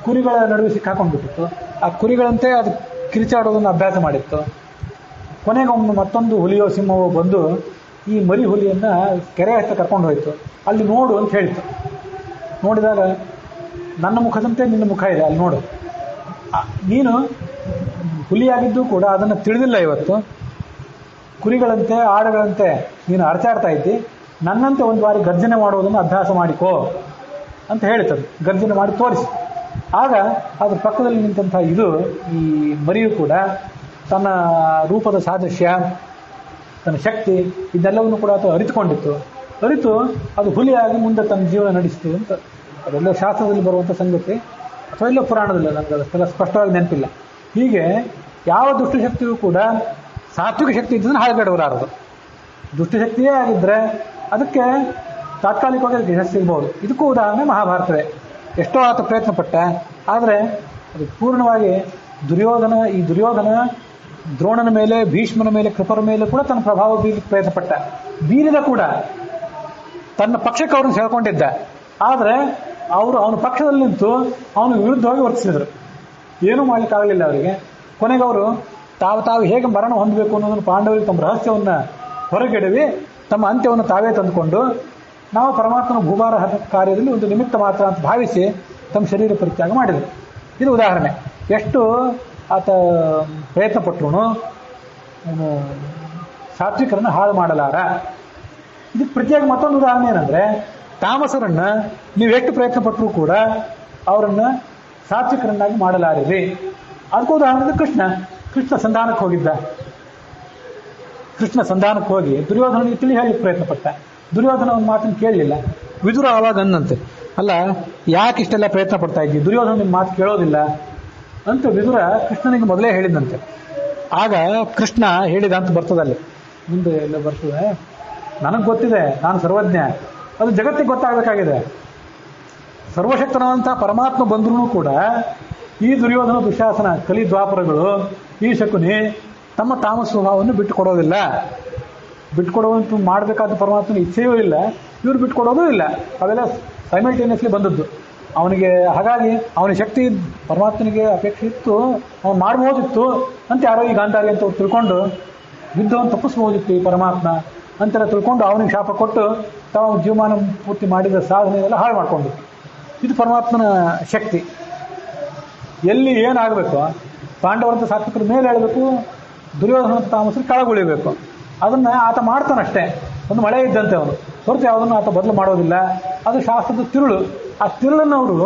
ಕುರಿಗಳ ನಡುವೆ ಸಿಕ್ಕಾಕೊಂಡ್ಬಿಟ್ಟಿತ್ತು. ಆ ಕುರಿಗಳಂತೆ ಅದು ಕಿರಿಚಾಡೋದನ್ನು ಅಭ್ಯಾಸ ಮಾಡಿತ್ತು. ಕೊನೆಗೊಮ್ಮೆ ಮತ್ತೊಂದು ಹುಲಿಯೋ ಸಿಂಹವೋ ಬಂದು ಈ ಮರಿ ಹುಲಿಯನ್ನು ಕೆರೆ ಹತ್ರ ಕರ್ಕೊಂಡು ಹೋಯಿತು. ಅಲ್ಲಿ ನೋಡು ಅಂತ ಹೇಳಿತು. ನೋಡಿದಾಗ ನನ್ನ ಮುಖದಂತೆ ನಿನ್ನ ಮುಖ ಇದೆ, ಅಲ್ಲಿ ನೋಡು. ನೀನು ಹುಲಿಯಾಗಿದ್ದು ಕೂಡ ಅದನ್ನು ತಿಳಿದಿಲ್ಲ. ಇವತ್ತು ಕುರಿಗಳಂತೆ ಆಡುಗಳಂತೆ ನೀನು ಅರಚಾಡ್ತಾ ಇದ್ದಿ. ನನ್ನಂತೆ ಒಂದು ಬಾರಿ ಗರ್ಜನೆ ಮಾಡುವುದನ್ನು ಅಭ್ಯಾಸ ಮಾಡಿಕೋ ಅಂತ ಹೇಳ್ತದೆ. ಗರ್ಜನೆ ಮಾಡಿ ತೋರಿಸಿ. ಆಗ ಅದ್ರ ಪಕ್ಕದಲ್ಲಿ ನಿಂತಹ ಈ ಮರಿಯು ಕೂಡ ತನ್ನ ರೂಪದ ಸಾದೃಶ್ಯ, ತನ್ನ ಶಕ್ತಿ ಇದೆಲ್ಲವನ್ನು ಕೂಡ ಅದು ಅರಿತುಕೊಂಡಿತ್ತು. ಅರಿತು ಅದು ಹುಲಿಯಾಗಿ ಮುಂದೆ ತನ್ನ ಜೀವನ ನಡೆಸಿತು ಅಂತ ಅದೆಲ್ಲ ಶಾಸ್ತ್ರದಲ್ಲಿ ಬರುವಂಥ ಸಂಗತಿ, ಅಥವಾ ಎಲ್ಲ ಪುರಾಣದಲ್ಲಿ, ನನಗೆ ಅದಕ್ಕೆಲ್ಲ ಸ್ಪಷ್ಟವಾಗಿ ನೆನಪಿಲ್ಲ. ಹೀಗೆ ಯಾವ ದುಷ್ಟಶಕ್ತಿಯೂ ಕೂಡ ಸಾತ್ವಿಕ ಶಕ್ತಿ ಇದ್ದದನ್ನು ಹಾಳುಗಡವಲಾರದು. ದುಷ್ಟಶಕ್ತಿಯೇ ಆಗಿದ್ದರೆ ಅದಕ್ಕೆ ತಾತ್ಕಾಲಿಕವಾಗಿ ಅದಕ್ಕೆ ಯಶಸ್ಸು ಸಿಗ್ಬೋದು. ಇದಕ್ಕೂ ಉದಾಹರಣೆ ಮಹಾಭಾರತವೇ. ಎಷ್ಟೋ ಆತ ಪ್ರಯತ್ನ ಪಟ್ಟ, ಆದರೆ ಅದು ಪೂರ್ಣವಾಗಿ ದುರ್ಯೋಧನ ದ್ರೋಣನ ಮೇಲೆ, ಭೀಷ್ಮನ ಮೇಲೆ, ಕೃಪರ ಮೇಲೆ ಕೂಡ ತನ್ನ ಪ್ರಭಾವ ಬೀರಲಿಕ್ಕೆ ಪ್ರಯತ್ನ ಪಟ್ಟ. ಬೀರಿದ ಕೂಡ ತನ್ನ ಪಕ್ಷಕ್ಕೆ ಅವ್ರನ್ನ ಸೇರ್ಕೊಂಡಿದ್ದ. ಆದರೆ ಅವನ ಪಕ್ಷದಲ್ಲಿ ನಿಂತು ಅವನು ವಿರುದ್ಧವಾಗಿ ವರ್ತಿಸಿದರು. ಏನೂ ಮಾಡಲಿಕ್ಕಾಗಲಿಲ್ಲ ಅವರಿಗೆ. ಕೊನೆಗೆ ಅವರು ತಾವು ಹೇಗೆ ಮರಣ ಹೊಂದಬೇಕು ಅನ್ನೋದನ್ನು ಪಾಂಡವರಿಗೆ ತಮ್ಮ ರಹಸ್ಯವನ್ನು ಹೊರಗೆಡವಿ ತಮ್ಮ ಅಂತ್ಯವನ್ನು ತಾವೇ ತಂದುಕೊಂಡು ನಾವು ಪರಮಾತ್ಮನ ಭೂಭಾರ ಕಾರ್ಯದಲ್ಲಿ ಒಂದು ನಿಮಿತ್ತ ಮಾತ್ರ ಅಂತ ಭಾವಿಸಿ ತಮ್ಮ ಶರೀರ ಪರಿತ್ಯಾಗ ಮಾಡಿದರು. ಇದು ಉದಾಹರಣೆ. ಎಷ್ಟು ಆತ ಪ್ರಯತ್ನ ಪಟ್ಟರು ಸಾತ್ವಿಕರನ್ನು ಹಾಳು ಮಾಡಲಾರ. ಇದಕ್ಕೆ ಪ್ರತ್ಯೇಕ ಮತ್ತೊಂದು ಉದಾಹರಣೆ ಏನಂದರೆ, ತಾಮಸರನ್ನು ನೀವು ಎಷ್ಟು ಪ್ರಯತ್ನ ಪಟ್ಟರೂ ಕೂಡ ಅವರನ್ನು ಸಾತ್ವಿಕರನ್ನಾಗಿ ಮಾಡಲಾರಿರಿ. ಅದಕ್ಕೂ ಉದಾಹರಣೆ ಕೃಷ್ಣ ಸಂಧಾನಕ್ಕೆ ಹೋಗಿದ್ದ. ಕೃಷ್ಣ ಸಂಧಾನಕ್ಕೆ ಹೋಗಿ ದುರ್ಯೋಧನಿಗೆ ತಿಳಿ ಹೇಳಲಿಕ್ಕೆ ಪ್ರಯತ್ನ ಪಟ್ಟ. ದುರ್ಯೋಧನ ಒಂದು ಮಾತನ್ನು ಕೇಳಲಿಲ್ಲ. ವಿದುರ ಆವಾಗ ಅನ್ನಂತೆ, ಅಲ್ಲ ಯಾಕೆ ಇಷ್ಟೆಲ್ಲ ಪ್ರಯತ್ನ ಪಡ್ತಾ ಇದ್ದಿ, ದುರ್ಯೋಧನ ನಿಮ್ಮ ಮಾತು ಕೇಳೋದಿಲ್ಲ ಅಂತ ವಿದುರ ಕೃಷ್ಣನಿಗೆ ಮೊದಲೇ ಹೇಳಿದಂತೆ. ಆಗ ಕೃಷ್ಣ ಹೇಳಿದ ಅಂತ ಬರ್ತದಲ್ಲಿ, ಮುಂದೆ ಎಲ್ಲ ಬರ್ತದೆ, ನನಗೆ ಗೊತ್ತಿದೆ, ನಾನು ಸರ್ವಜ್ಞ, ಅದು ಜಗತ್ತಿಗೆ ಗೊತ್ತಾಗಬೇಕಾಗಿದೆ. ಸರ್ವಶಕ್ತನಾದಂಥ ಪರಮಾತ್ಮ ಬಂದ್ರೂ ಕೂಡ ಈ ದುರ್ಯೋಧನ, ದುಶಾಸನ, ಕಲಿ ದ್ವಾಪರಗಳು, ಈ ಶಕುನಿ ತಮ್ಮ ತಾಮಸ ಸ್ವಭಾವವನ್ನು ಬಿಟ್ಟುಕೊಡೋದಿಲ್ಲ. ಬಿಟ್ಕೊಡುವಂತೂ ಮಾಡಬೇಕಾದ ಪರಮಾತ್ಮನ ಇಚ್ಛೆಯೂ ಇಲ್ಲ, ಇವ್ರು ಬಿಟ್ಕೊಡೋದೂ ಇಲ್ಲ. ಅವೆಲ್ಲ ಸೈಮಲ್ಟೇನಿಯಸ್ಲಿ ಬಂದದ್ದು ಅವನಿಗೆ. ಹಾಗಾಗಿ ಅವನ ಶಕ್ತಿ ಪರಮಾತ್ಮನಿಗೆ ಅಪೇಕ್ಷೆ ಇತ್ತು, ಅವನು ಮಾಡ್ಬೋದಿತ್ತು ಅಂತ ಯಾರೋ ಈ ಗಾಂಧಾರಿ ಅಂತ ತಿಳ್ಕೊಂಡು ಯುದ್ಧವನ್ನು ತಪ್ಪಿಸ್ಬೋದಿತ್ತು ಈ ಪರಮಾತ್ಮ ಅಂತೆಲ್ಲ ತಿಳ್ಕೊಂಡು ಅವನಿಗೆ ಶಾಪ ಕೊಟ್ಟು ತಾವು ಜೀವಮಾನ ಪೂರ್ತಿ ಮಾಡಿದ ಸಾಧನೆಯೆಲ್ಲ ಹಾಳು ಮಾಡಿಕೊಂಡು. ಇದು ಪರಮಾತ್ಮನ ಶಕ್ತಿ. ಎಲ್ಲಿ ಏನಾಗಬೇಕು, ಪಾಂಡವರಂತ ಸಾತ್ವಿಕರ ಮೇಲೆ ಹೇಳಬೇಕು, ದುರ್ಯೋಧನ ತಾಮಸರು ಕೆಳಗುಳಿಬೇಕು. ಅದನ್ನು ಆತ ಮಾಡ್ತಾನಷ್ಟೇ. ಒಂದು ಮಳೆ ಇದ್ದಂತೆ ಅವನು ಹೊರತು ಯಾವುದನ್ನು ಆತ ಬದಲು ಮಾಡೋದಿಲ್ಲ. ಅದು ಶಾಸ್ತ್ರದ ತಿರುಳು. ಆ ತಿರುಳನ್ನು ಅವರು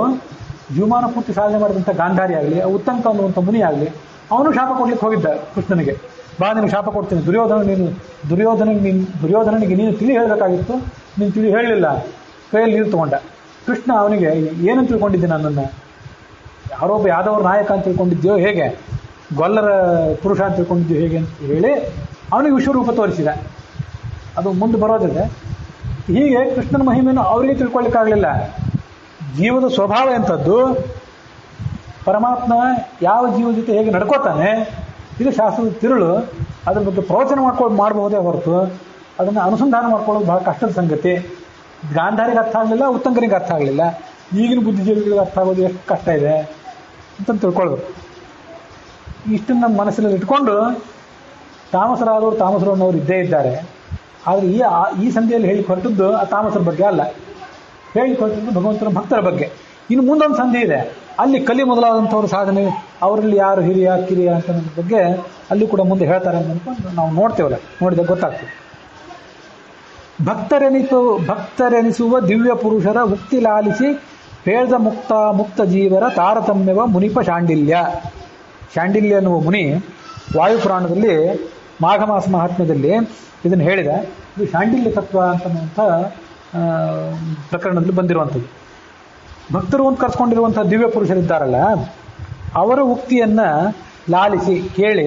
ಜೀವಮಾನ ಪೂರ್ತಿ ಸಾಧನೆ ಮಾಡಿದಂಥ ಗಾಂಧಾರಿ ಆಗಲಿ, ಉತ್ತಂಕ ಅನ್ನುವಂಥ ಮುನಿ ಆಗಲಿ, ಅವನು ಶಾಪ ಕೊಡ್ಲಿಕ್ಕೆ ಹೋಗಿದ್ದ ಕೃಷ್ಣನಿಗೆ. ಬಾ ನಿನಗೆ ಶಾಪ ಕೊಡ್ತೀನಿ, ದುರ್ಯೋಧನನಿಗೆ ನೀನು ತಿಳಿ ಹೇಳಬೇಕಾಗಿತ್ತು, ನೀನು ತಿಳಿ ಹೇಳಲಿಲ್ಲ, ಕೈಯಲ್ಲಿ ನೀರು ತಗೊಂಡ. ಕೃಷ್ಣ ಅವನಿಗೆ ಏನಂತ ತಿಳ್ಕೊಂಡಿದ್ದೀನಿ, ನನ್ನನ್ನು ಯಾರೊಬ್ಬ ಯಾದವರ ನಾಯಕ ಅಂತ ತಿಳ್ಕೊಂಡಿದ್ಯೋ ಹೇಗೆ, ಗೊಲ್ಲರ ಪುರುಷ ಅಂತ ತಿಳ್ಕೊಂಡಿದ್ಯೋ ಹೇಗೆ ಅಂತ ಹೇಳಿ ಅವನಿಗೆ ವಿಶ್ವರೂಪ ತೋರಿಸಿದ. ಅದು ಮುಂದೆ ಬರೋದಿದೆ. ಹೀಗೆ ಕೃಷ್ಣನ ಮಹಿಮೆಯನ್ನು ಅವರಿಗೆ ತಿಳ್ಕೊಳ್ಳಿಕ್ಕಾಗಲಿಲ್ಲ. ಜೀವದ ಸ್ವಭಾವ ಎಂಥದ್ದು, ಪರಮಾತ್ಮ ಯಾವ ಜೀವ ಜೊತೆ ಹೇಗೆ ನಡ್ಕೋತಾನೆ, ಇದು ಶಾಸ್ತ್ರದ ತಿರುಳು. ಅದ್ರ ಬಗ್ಗೆ ಪ್ರವಚನ ಮಾಡಬಹುದೇ ಹೊರತು ಅದನ್ನು ಅನುಸಂಧಾನ ಮಾಡ್ಕೊಳ್ಳೋದು ಬಹಳ ಕಷ್ಟದ ಸಂಗತಿ. ಗಾಂಧಾರಿಗೆ ಅರ್ಥ ಆಗಲಿಲ್ಲ, ಉತ್ತಂಕರಿಗೆ ಅರ್ಥ ಆಗಲಿಲ್ಲ. ಈಗಿನ ಬುದ್ಧಿಜೀವಿಗಳಿಗೆ ಅರ್ಥ ಆಗೋದು ಎಷ್ಟು ಕಷ್ಟ ಇದೆ ಅಂತ ತಿಳ್ಕೊಳ್ಳೋದು. ಇಷ್ಟನ್ನು ನಮ್ಮ ಮನಸ್ಸಿನಲ್ಲಿ ಇಟ್ಕೊಂಡು ತಾಮಸರು ಅನ್ನೋರು ಇದ್ದೇ ಇದ್ದಾರೆ. ಆದರೆ ಈ ಸಂಧಿಯಲ್ಲಿ ಹೇಳಿ ಹೊರಟದ್ದು ಆ ತಾಮಸರ ಬಗ್ಗೆ ಅಲ್ಲ, ಹೇಳಿ ಹೊರಟದ್ದು ಭಗವಂತನ ಭಕ್ತರ ಬಗ್ಗೆ. ಇನ್ನು ಮುಂದೊಂದು ಸಂಧಿ ಇದೆ, ಅಲ್ಲಿ ಕಲಿ ಮೊದಲಾದಂಥವ್ರ ಸಾಧನೆ, ಅವರಲ್ಲಿ ಯಾರು ಹಿರಿಯ ಕಿರಿಯ ಅಂತ ಬಗ್ಗೆ ಅಲ್ಲಿ ಕೂಡ ಮುಂದೆ ಹೇಳ್ತಾರೆ ಅಂತ ಅನ್ಕೊಂಡು ನಾವು ನೋಡ್ತೇವಲ್ಲ, ನೋಡಿದಾಗ ಗೊತ್ತಾಗ್ತದೆ. ಭಕ್ತರೆನಿಸುವ ದಿವ್ಯ ಪುರುಷರ ಉಕ್ತಿ ಲಾಲಿಸಿ ಪೇಳ್ದ ಮುಕ್ತ ಜೀವರ ತಾರತಮ್ಯವ ಮುನಿಪ ಶಾಂಡಿಲ್ಯ ಅನ್ನುವ ಮುನಿ ವಾಯುಪುರಾಣದಲ್ಲಿ ಮಾಘ ಮಾಸ ಮಹಾತ್ಮ್ಯದಲ್ಲಿ ಇದನ್ನು ಹೇಳಿದ. ಇದು ಶಾಂಡಿಲ್ಯ ತತ್ವ ಅಂತನ್ನುವಂಥ ಪ್ರಕರಣದಲ್ಲಿ ಬಂದಿರುವಂಥದ್ದು. ಭಕ್ತರು ಅಂತ ಕರ್ಸ್ಕೊಂಡಿರುವಂಥ ದಿವ್ಯ ಪುರುಷರಿದ್ದಾರಲ್ಲ, ಅವರ ಉಕ್ತಿಯನ್ನು ಲಾಲಿಸಿ ಕೇಳಿ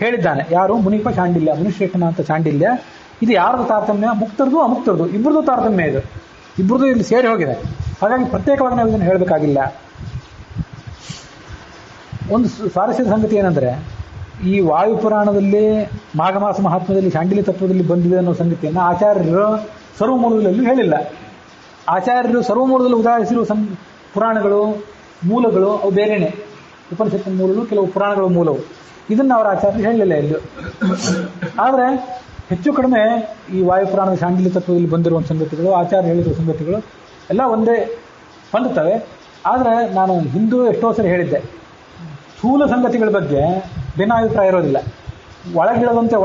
ಹೇಳಿದ್ದಾನೆ. ಯಾರು? ಮುನಿಪ ಶಾಂಡಿಲ್ಯ, ಮುನಿಶ್ರೇಷ್ಠನ ಅಂತ ಶಾಂಡಿಲ್ಯ ಇದು ಯಾರ್ದು ತಾರತಮ್ಯ? ಮುಕ್ತರದು ಅಮುಕ್ತರದು ಇಬ್ಬರದು ತಾರತಮ್ಯ. ಇದು ಇಬ್ಬರದು ಇಲ್ಲಿ ಸೇರಿ ಹೋಗಿದೆ. ಹಾಗಾಗಿ ಪ್ರತ್ಯೇಕವಾಗಿ ನಾವು ಇದನ್ನು ಹೇಳಬೇಕಾಗಿಲ್ಲ. ಒಂದು ಸ್ವಾರಸ್ಯದ ಸಂಗತಿ ಏನಂದರೆ, ಈ ವಾಯುಪುರಾಣದಲ್ಲಿ ಮಾಘಮಾಸ ಮಹಾತ್ಮದಲ್ಲಿ ಶಾಂಡಿಲ್ಯ ತತ್ವದಲ್ಲಿ ಬಂದಿದೆ ಅನ್ನೋ ಸಂಗತಿಯನ್ನು ಆಚಾರ್ಯರು ಸರ್ವಮೂಲದಲ್ಲೂ ಹೇಳಿಲ್ಲ. ಆಚಾರ್ಯರು ಸರ್ವಮೂಲದಲ್ಲಿ ಉದಾಹರಿಸಿರುವ ಪುರಾಣಗಳು ಮೂಲಗಳು ಅವು ಬೇರೆಯೇ. ಉಪನಿಷತ್ತಿನ ಮೂಲಗಳು, ಕೆಲವು ಪುರಾಣಗಳ ಮೂಲವು. ಇದನ್ನು ಅವರ ಆಚಾರ್ಯರು ಹೇಳಲಿಲ್ಲ ಎಲ್ಲೂ. ಆದರೆ ಹೆಚ್ಚು ಕಡಿಮೆ ಈ ವಾಯುಪುರಾಣದ ಶಾಂಡಿಲ್ಯ ತತ್ವದಲ್ಲಿ ಬಂದಿರುವ ಸಂಗತಿಗಳು, ಆಚಾರ್ಯ ಹೇಳಿರುವ ಸಂಗತಿಗಳು ಎಲ್ಲ ಒಂದೇ ಹೊಂದುತ್ತವೆ. ಆದರೆ ನಾನು ಹಿಂದೂ ಎಷ್ಟೋ ಸರಿ ಹೇಳಿದ್ದೆ, ಸ್ಥೂಲ ಸಂಗತಿಗಳ ಬಗ್ಗೆ ಭಿನ್ನಾಭಿಪ್ರಾಯ ಇರೋದಿಲ್ಲ. ಒಳಗಿಳದಂತೆ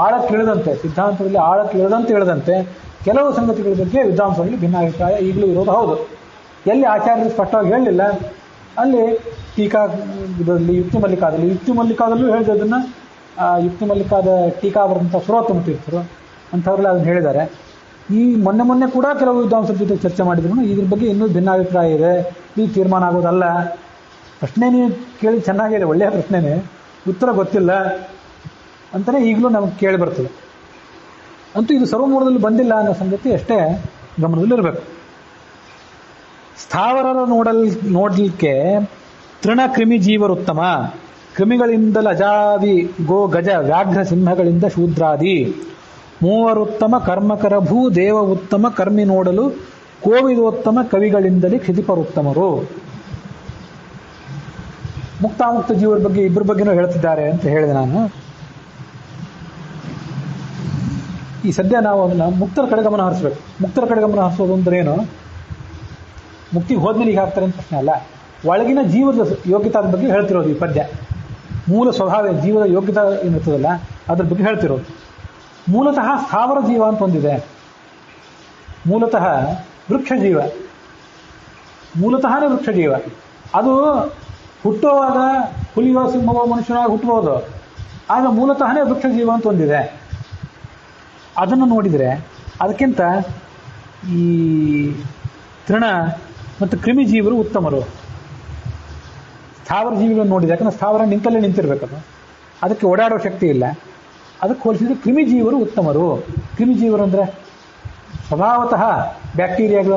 ಆಳಕ್ಕಿಳಿದಂತೆ, ಸಿದ್ಧಾಂತದಲ್ಲಿ ಆಳಕ್ಕಿಳಿದಂತೆ ಕೆಲವು ಸಂಗತಿಗಳ ಬಗ್ಗೆ ವಿದ್ವಾಂಸರಲ್ಲಿ ಭಿನ್ನಾಭಿಪ್ರಾಯ ಈಗಲೂ ಇರೋದು ಹೌದು. ಎಲ್ಲಿ ಆಚಾರ್ಯರು ಸ್ಪಷ್ಟವಾಗಿ ಹೇಳಲಿಲ್ಲ ಅಲ್ಲಿ ಟೀಕಾ ಇದರಲ್ಲಿ ಯುಕ್ತಿ ಮಲ್ಲಿಕಾದಲ್ಲೂ ಹೇಳಿದ್ದನ್ನು ಯುಕ್ತಿ ಮಲ್ಲಿಕಾದ ಟೀಕಾ ಬರೆದಂಥ ಸುರೋತ್ತಮ ತೀರ್ಥರು ಅಂಥವರೆಲ್ಲ ಅದನ್ನು ಹೇಳಿದ್ದಾರೆ. ಈ ಮೊನ್ನೆ ಕೂಡ ಕೆಲವು ವಿದ್ವಾಂಸರ ಜೊತೆ ಚರ್ಚೆ ಮಾಡಿದ್ರು ಇದ್ರ ಬಗ್ಗೆ ಇನ್ನೂ ಭಿನ್ನಾಭಿಪ್ರಾಯ ಇದೆ, ಈ ತೀರ್ಮಾನ ಆಗೋದಲ್ಲ. ಪ್ರಶ್ನೆ ನೀವು ಕೇಳಿ ಚೆನ್ನಾಗಿದೆ, ಒಳ್ಳೆಯ ಪ್ರಶ್ನೆನೇ, ಉತ್ತರ ಗೊತ್ತಿಲ್ಲ ಅಂತಲೇ ಈಗಲೂ ನಮಗೆ ಕೇಳಿ ಬರ್ತದೆ. ಅಂತೂ ಇದು ಸರ್ವಮೂಲದಲ್ಲಿ ಬಂದಿಲ್ಲ ಅನ್ನೋ ಸಂಗತಿ ಅಷ್ಟೇ ಗಮನದಲ್ಲಿರಬೇಕು. ಸ್ಥಾವರರ ನೋಡಲಿಕ್ಕೆ ತೃಣ ಕ್ರಿಮಿ ಜೀವರುತ್ತಮ, ಕ್ರಿಮಿಗಳಿಂದಲ ಅಜಾದಿ ಗೋ ಗಜ ವ್ಯಾಘ್ರ ಸಿಂಹಗಳಿಂದ ಶೂದ್ರಾದಿ ಮೂವರುತ್ತಮ ಕರ್ಮಕರ ಭೂ ದೇವ ಉತ್ತಮ ಕರ್ಮಿ ನೋಡಲು ಕೋವಿದೋತ್ತಮ ಕವಿಗಳಿಂದಲೇ ಕ್ಷಿತಿಪರುತ್ತಮರು. ಮುಕ್ತಾಮುಕ್ತ ಜೀವರ ಬಗ್ಗೆ ಇಬ್ಬರ ಬಗ್ಗೆನೂ ಹೇಳ್ತಿದ್ದಾರೆ ಅಂತ ಹೇಳಿದೆ ನಾನು. ಈ ಸದ್ಯ ನಾವು ಅದನ್ನು ಮುಕ್ತರ ಕಡೆ ಗಮನ ಹರಿಸ್ಬೇಕು. ಮುಕ್ತರ ಕಡೆ ಗಮನ ಹರಿಸೋದು ಅಂದ್ರೆ ಏನು? ಮುಕ್ತಿಗೆ ಹೋದ್ಮೇಲೆ ಈಗ ಹಾಕ್ತಾರೆ ಅಂತ ಪ್ರಶ್ನೆ ಅಲ್ಲ, ಒಳಗಿನ ಜೀವದ ಯೋಗ್ಯತಾದ ಬಗ್ಗೆ ಹೇಳ್ತಿರೋದು ಈ ಪದ್ಯ. ಮೂಲ ಸ್ವಭಾವ ಜೀವದ ಯೋಗ್ಯತಾ ಏನಿರ್ತದಲ್ಲ ಅದ್ರ ಬಗ್ಗೆ ಹೇಳ್ತಿರೋದು. ಮೂಲತಃ ಸ್ಥಾವರ ಜೀವ ಅಂತ ಒಂದಿದೆ, ಮೂಲತಃ ವೃಕ್ಷ ಜೀವ, ಮೂಲತಃನೇ ವೃಕ್ಷ ಜೀವ. ಅದು ಹುಟ್ಟುವಾಗ ಹುಲಿಯೋ ಸಿಂಹವೋ ಮನುಷ್ಯನಾಗಿ ಹುಟ್ಟಬಹುದು, ಆಗ ಮೂಲತಃನೇ ವೃಕ್ಷ ಜೀವ ಅಂತ ಒಂದಿದೆ. ಅದನ್ನು ನೋಡಿದರೆ ಅದಕ್ಕಿಂತ ಈ ತೃಣ ಮತ್ತು ಕ್ರಿಮಿ ಜೀವರು ಉತ್ತಮರು. ಸ್ಥಾವರ ಜೀವಿಗಳನ್ನು ನೋಡಿದೆ, ಯಾಕಂದ್ರೆ ಸ್ಥಾವರ ನಿಂತಲ್ಲೇ ನಿಂತಿರ್ಬೇಕದು, ಅದಕ್ಕೆ ಓಡಾಡೋ ಶಕ್ತಿ ಇಲ್ಲ. ಅದಕ್ಕೆ ಹೋಲಿಸಿದ್ರೆ ಕ್ರಿಮಿ ಜೀವರು ಉತ್ತಮರು. ಕ್ರಿಮಿ ಜೀವರು ಅಂದರೆ ಸ್ವಭಾವತಃ ಬ್ಯಾಕ್ಟೀರಿಯಾಗಳು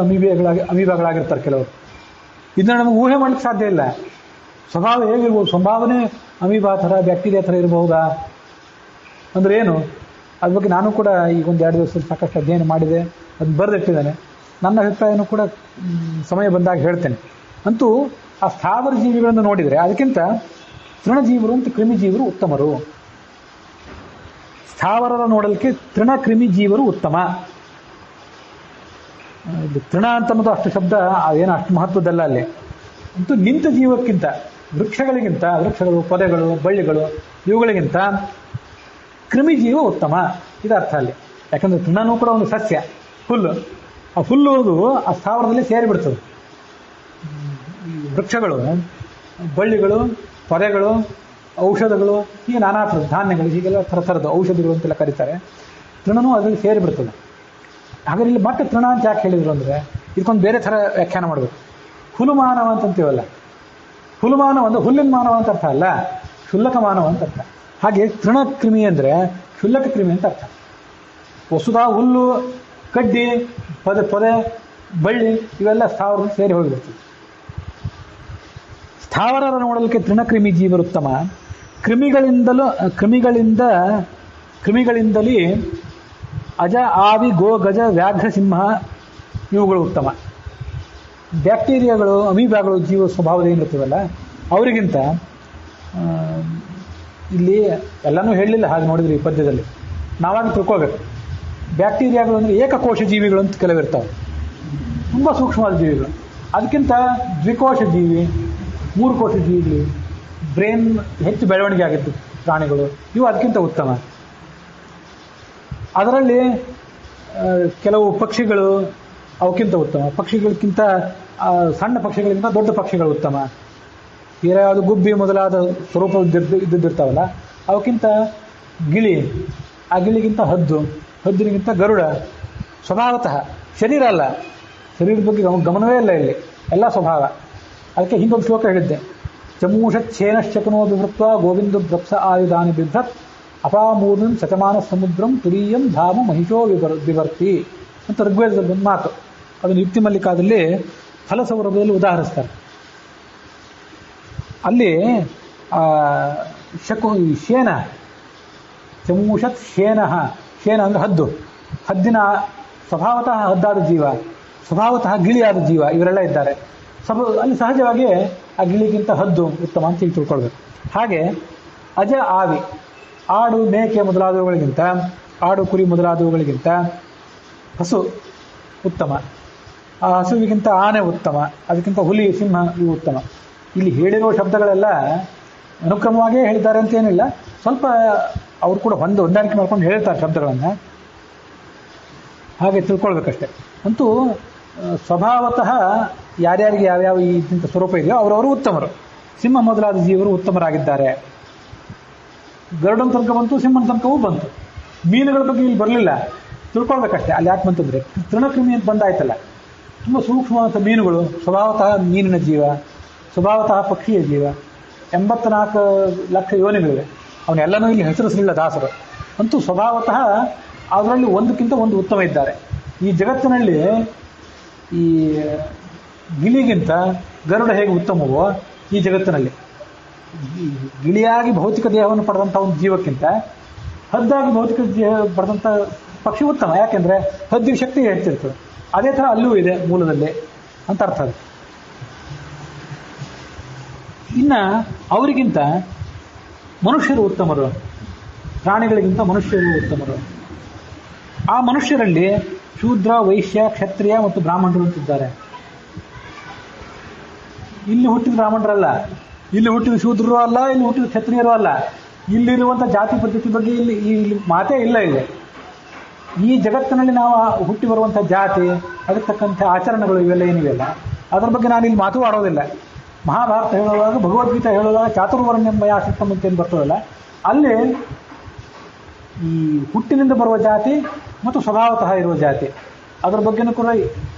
ಅಮೀಬಾಗಳಾಗಿರ್ತಾರೆ ಕೆಲವರು. ಇದನ್ನು ನಮಗೆ ಊಹೆ ಮಾಡಲಿಕ್ಕೆ ಸಾಧ್ಯ ಇಲ್ಲ. ಸ್ವಭಾವ ಹೇಗಿರ್ಬೋದು? ಸಂಭಾವನೆ ಅಮೀಬಾ ಥರ ಬ್ಯಾಕ್ಟೀರಿಯಾ ಥರ ಇರಬಹುದಾ ಅಂದರೆ ಏನು? ಅದ್ರ ಬಗ್ಗೆ ನಾನು ಕೂಡ ಈಗ ಒಂದು 2 ದಿವಸದಲ್ಲಿ ಸಾಕಷ್ಟು ಅಧ್ಯಯನ ಮಾಡಿದೆ, ಅದು ಬರೆದಿಟ್ಟಿದ್ದೇನೆ. ನನ್ನ ಅಭಿಪ್ರಾಯನೂ ಕೂಡ ಸಮಯ ಬಂದಾಗ ಹೇಳ್ತೇನೆ. ಅಂತೂ ಆ ಸ್ಥಾವರ ಜೀವಿಗಳನ್ನು ನೋಡಿದರೆ ಅದಕ್ಕಿಂತ ತೃಣಜೀವರು ಮತ್ತು ಕ್ರಿಮಿಜೀವರು ಉತ್ತಮರು. ಸ್ಥಾವರರ ನೋಡಲಿಕ್ಕೆ ತೃಣ ಕ್ರಿಮಿ ಜೀವರು ಉತ್ತಮ. ತೃಣ ಅಂತ ಅನ್ನೋದು ಅಷ್ಟು ಶಬ್ದ ಅದೇನು ಅಷ್ಟು ಮಹತ್ವದಲ್ಲ ಅಲ್ಲಿ. ಅಂತೂ ನಿಂತ ಜೀವಕ್ಕಿಂತ ವೃಕ್ಷಗಳು, ಪೊದೆಗಳು, ಬಳ್ಳಿಗಳು ಇವುಗಳಿಗಿಂತ ಕ್ರಿಮಿಜೀವ ಉತ್ತಮ, ಇದು ಅರ್ಥ ಅಲ್ಲಿ. ಯಾಕಂದರೆ ತೃಣನೂ ಕೂಡ ಒಂದು ಸಸ್ಯ, ಹುಲ್ಲು. ಆ ಹುಲ್ಲು ಆ ಸ್ಥಾವರದಲ್ಲಿ ಸೇರಿಬಿಡ್ತದೆ. ವೃಕ್ಷಗಳು, ಬಳ್ಳಿಗಳು, ಪೊದೆಗಳು, ಔಷಧಗಳು, ಹೀಗೆ ನಾನಾ ಥರದ ಧಾನ್ಯಗಳು, ಹೀಗೆಲ್ಲ ಥರದ ಔಷಧಿಗಳು ಅಂತೆಲ್ಲ ಕರೀತಾರೆ. ತೃಣನೂ ಅದರಲ್ಲಿ ಸೇರಿಬಿಡ್ತದೆ. ಹಾಗಾದ್ರೆ ಇಲ್ಲಿ ಮತ್ತೆ ತೃಣ ಅಂತ ಯಾಕೆ ಹೇಳಿದ್ರು ಅಂದರೆ ಇದಕ್ಕೊಂದು ಬೇರೆ ಥರ ವ್ಯಾಖ್ಯಾನ ಮಾಡಬೇಕು. ಹುಲುಮಾನವ ಅಂತಂತೀವಲ್ಲ, ಹುಲುಮಾನವ ಅಂದರೆ ಹುಲ್ಲಿನ ಮಾನವ ಅಂತ ಅರ್ಥ ಅಲ್ಲ, ಕ್ಷುಲ್ಲಕ ಮಾನವ ಅಂತ ಅರ್ಥ. ಹಾಗೆ ತೃಣ ಕ್ರಿಮಿ ಅಂದರೆ ಕ್ಷುಲ್ಲಕ ಕ್ರಿಮಿ ಅಂತ ಅರ್ಥ. ವಸುಧಾ ಹುಲ್ಲು, ಕಡ್ಡಿ, ಪೊದೆ, ಬಳ್ಳಿ ಇವೆಲ್ಲ ಸ್ಥಾವರದಲ್ಲಿ ಸೇರಿ ಹೋಗಿಬಿಡ್ತದೆ. ಸ್ಥಾವರರ ನೋಡಲಿಕ್ಕೆ ತೃಣಕ್ರಿಮಿ ಜೀವರುತ್ತಮ, ಕ್ರಿಮಿಗಳಿಂದಲೇ ಅಜ ಆವಿ ಗೋ ಗಜ ವ್ಯಾಘ್ರ ಸಿಂಹ ಇವುಗಳು ಉತ್ತಮ. ಬ್ಯಾಕ್ಟೀರಿಯಾಗಳು, ಅಮೀಬಾಗಳು ಜೀವ ಸ್ವಭಾವದ ಏನಿರ್ತದಲ್ಲ ಅವರಿಗಿಂತ ಇಲ್ಲಿ ಎಲ್ಲನೂ ಹೇಳಲಿಲ್ಲ. ಹಾಗೆ ನೋಡಿದ್ರೆ ಈ ಪದ್ಯದಲ್ಲಿ ನಾವಾಗಿ ತಿಳ್ಕೋಬೇಕು. ಬ್ಯಾಕ್ಟೀರಿಯಾಗಳು ಅಂದರೆ ಏಕಕೋಶ ಜೀವಿಗಳು ಅಂತ ಕೆಲವಿರ್ತಾವೆ, ತುಂಬ ಸೂಕ್ಷ್ಮವಾದ ಜೀವಿಗಳು. ಅದಕ್ಕಿಂತ ದ್ವಿಕೋಶ ಜೀವಿ, 3 ಕೋಶ ಜೀವಿಗಳು, ಬ್ರೈನ್ ಹೆಚ್ಚು ಬೆಳವಣಿಗೆ ಆಗಿದ್ದು ಪ್ರಾಣಿಗಳು, ಇವು ಅದಕ್ಕಿಂತ ಉತ್ತಮ. ಅದರಲ್ಲಿ ಕೆಲವು ಪಕ್ಷಿಗಳು ಅವಕ್ಕಿಂತ ಉತ್ತಮ. ಪಕ್ಷಿಗಳಿಗಿಂತ ಸಣ್ಣ ಪಕ್ಷಿಗಳಿಗಿಂತ ದೊಡ್ಡ ಪಕ್ಷಿಗಳು ಉತ್ತಮ. ಯಾವುದು ಗುಬ್ಬಿ ಮೊದಲಾದ ಸ್ವರೂಪ ಇದ್ದಿರ್ತಾವಲ್ಲ ಅವಕ್ಕಿಂತ ಗಿಳಿ, ಆ ಗಿಳಿಗಿಂತ ಹದ್ದಿನಿಗಿಂತ ಗರುಡ. ಸ್ವಭಾವತಃ ಶರೀರ ಅಲ್ಲ, ಶರೀರದ ಬಗ್ಗೆ ಗಮನವೇ ಇಲ್ಲ ಇಲ್ಲಿ, ಎಲ್ಲ ಸ್ವಭಾವ. ಅದಕ್ಕೆ ಹಿಂದೊಂದು ಶ್ಲೋಕ ಹೇಳಿದ್ದೆ, ಚಮೂಷ ಛೇನಶ್ಚಕನೋ ಬಿಭೃತ್ವ ಗೋವಿಂದ ಭ್ರಪ್ಸ ಆಯುಧಾನಿ ಬಿಭ್ರತ್ ಅಪಾಮೂರ್ಣಂ ಶತಮಾನ ಸಮುದ್ರಂ ತುರೀಯಂ ಧಾಮ ಮಹಿಷೋ ವಿವರ್ತಿ ಅಂತ ಋಗ್ವೇದದಲ್ಲಿ ಒಂದು ಮಾತು. ಅದನ್ನು ಯುಕ್ತಿ ಮಲ್ಲಿಕಾದಲ್ಲಿ ಫಲಸೌರಭದಲ್ಲಿ ಉದಾಹರಿಸ್ತಾರೆ. ಅಲ್ಲಿ ಶೇನ ಚಮೂಷತ್ ಶೇನ, ಶೇನ ಅಂದರೆ ಹದ್ದು, ಹದ್ದಿನ ಸ್ವಭಾವತಃ ಹದ್ದಾದ ಜೀವ, ಸ್ವಭಾವತಃ ಗಿಳಿಯಾದ ಜೀವ, ಇವರೆಲ್ಲ ಇದ್ದಾರೆ. ಅಲ್ಲಿ ಸಹಜವಾಗಿ ಆ ಗಿಳಿಗಿಂತ ಹದ್ದು ಉತ್ತಮ ಅಂತ ಈಗ ತಿಳ್ಕೊಳ್ಬೇಕು. ಹಾಗೆ ಅಜ ಆವಿ, ಆಡು ಮೇಕೆ ಮೊದಲಾದವುಗಳಿಗಿಂತ, ಆಡು ಕುರಿ ಮೊದಲಾದವುಗಳಿಗಿಂತ ಹಸು ಉತ್ತಮ, ಆ ಹಸುವಿಗಿಂತ ಆನೆ ಉತ್ತಮ, ಅದಕ್ಕಿಂತ ಹುಲಿ ಸಿಂಹ ಇವು ಉತ್ತಮ. ಇಲ್ಲಿ ಹೇಳಿರೋ ಶಬ್ದಗಳೆಲ್ಲ ಅನುಕ್ರಮವಾಗಿಯೇ ಹೇಳಿದ್ದಾರೆ ಅಂತೇನಿಲ್ಲ, ಸ್ವಲ್ಪ ಅವರು ಕೂಡ ಹೊಂದಾಣಿಕೆ ಮಾಡ್ಕೊಂಡು ಹೇಳ್ತಾರೆ ಶಬ್ದಗಳನ್ನು, ಹಾಗೆ ತಿಳ್ಕೊಳ್ಬೇಕಷ್ಟೆ. ಅಂತೂ ಸ್ವಭಾವತಃ ಯಾರ್ಯಾರಿಗೆ ಯಾವ್ಯಾವ ಇಂಥ ಸ್ವರೂಪ ಇದೆಯೋ ಅವರವರು ಉತ್ತಮರು. ಸಿಂಹ ಮೊದಲಾದ ಜೀವರು ಉತ್ತಮರಾಗಿದ್ದಾರೆ. ಗರುಡನ ತನಕ ಬಂತು, ಸಿಂಹನ ತನಕವೂ ಬಂತು. ಮೀನುಗಳ ಬಗ್ಗೆ ಇಲ್ಲಿ ಬರಲಿಲ್ಲ, ತಿಳ್ಕೊಳ್ಬೇಕಷ್ಟೇ. ಅಲ್ಲಿ ಯಾಕೆ ಬಂತಂದ್ರೆ ತೃಣಕ್ರಿಮಿ ಅಂತ ಬಂದಾಯ್ತಲ್ಲ, ತುಂಬ ಸೂಕ್ಷ್ಮವಾದ ಮೀನುಗಳು, ಸ್ವಭಾವತಃ ಮೀನಿನ ಜೀವ, ಸ್ವಭಾವತಃ ಪಕ್ಷಿಯ ಜೀವ, 84 ಲಕ್ಷ ಯೋನಿಗಳಿವೆ. ಅವನ್ನೆಲ್ಲನೂ ಇಲ್ಲಿ ಹೆಸರಿಸಲಿಲ್ಲ ದಾಸರು. ಅಂತೂ ಸ್ವಭಾವತಃ ಅದರಲ್ಲಿ ಒಂದಕ್ಕಿಂತ ಒಂದು ಉತ್ತಮ ಇದ್ದಾರೆ. ಈ ಜಗತ್ತಿನಲ್ಲಿ ಈ ಗಿಳಿಗಿಂತ ಗರುಡ ಹೇಗೆ ಉತ್ತಮವೋ ಈ ಜಗತ್ತಿನಲ್ಲಿ, ಗಿಳಿಯಾಗಿ ಭೌತಿಕ ದೇಹವನ್ನು ಪಡೆದಂಥ ಒಂದು ಜೀವಕ್ಕಿಂತ ಹದ್ದಾಗಿ ಭೌತಿಕ ದೇಹ ಪಡೆದಂಥ ಪಕ್ಷಿ ಉತ್ತಮ. ಯಾಕೆಂದರೆ ಹದ್ದಿಗೆ ಶಕ್ತಿ ಹೆಚ್ಚಿರ್ತದೆ. ಅದೇ ಥರ ಅಲ್ಲೂ ಇದೆ ಮೂಲದಲ್ಲಿ ಅಂತ ಅರ್ಥ ಅದು. ಇನ್ನು ಅವರಿಗಿಂತ ಮನುಷ್ಯರು ಉತ್ತಮರು, ಪ್ರಾಣಿಗಳಿಗಿಂತ ಮನುಷ್ಯರು ಉತ್ತಮರು. ಆ ಮನುಷ್ಯರಲ್ಲಿ ಶೂದ್ರ, ವೈಶ್ಯ, ಕ್ಷತ್ರಿಯ ಮತ್ತು ಬ್ರಾಹ್ಮಣರು ಅಂತಿದ್ದಾರೆ. ಇಲ್ಲಿ ಹುಟ್ಟಿದ ಬ್ರಾಹ್ಮಣರಲ್ಲ, ಇಲ್ಲಿ ಹುಟ್ಟಿದ ಶೂದ್ರರು ಅಲ್ಲ, ಇಲ್ಲಿ ಹುಟ್ಟಿದ ಕ್ಷತ್ರಿಯರು ಅಲ್ಲ. ಇಲ್ಲಿರುವಂಥ ಜಾತಿ ಪದ್ಧತಿ ಬಗ್ಗೆ ಇಲ್ಲಿ ಮಾತೇ ಇಲ್ಲ. ಇದೆ ಈ ಜಗತ್ತಿನಲ್ಲಿ ನಾವು ಹುಟ್ಟಿ ಬರುವಂಥ ಜಾತಿ, ಅದಕ್ಕೆ ತಕ್ಕಂಥ ಆಚರಣೆಗಳು ಇವೆಲ್ಲ ಏನಿವೆಲ್ಲ, ಅದರ ಬಗ್ಗೆ ನಾನು ಇಲ್ಲಿ ಮಾತು ಆಡೋದಿಲ್ಲ. ಮಹಾಭಾರತ ಹೇಳುವಾಗ, ಭಗವದ್ಗೀತೆ ಹೇಳುವಾಗ ಚಾತುರ್ವರ್ಣ್ಯಂ ಮಯಾ ಸೃಷ್ಟಂ ಅಂತ ಏನು ಬರ್ತದಲ್ಲ, ಅಲ್ಲಿ ಈ ಹುಟ್ಟಿನಿಂದ ಬರುವ ಜಾತಿ ಮತ್ತು ಸ್ವಭಾವತಃ ಇರುವ ಜಾತಿ, ಅದರ ಬಗ್ಗೆನೂ ಕೂಡ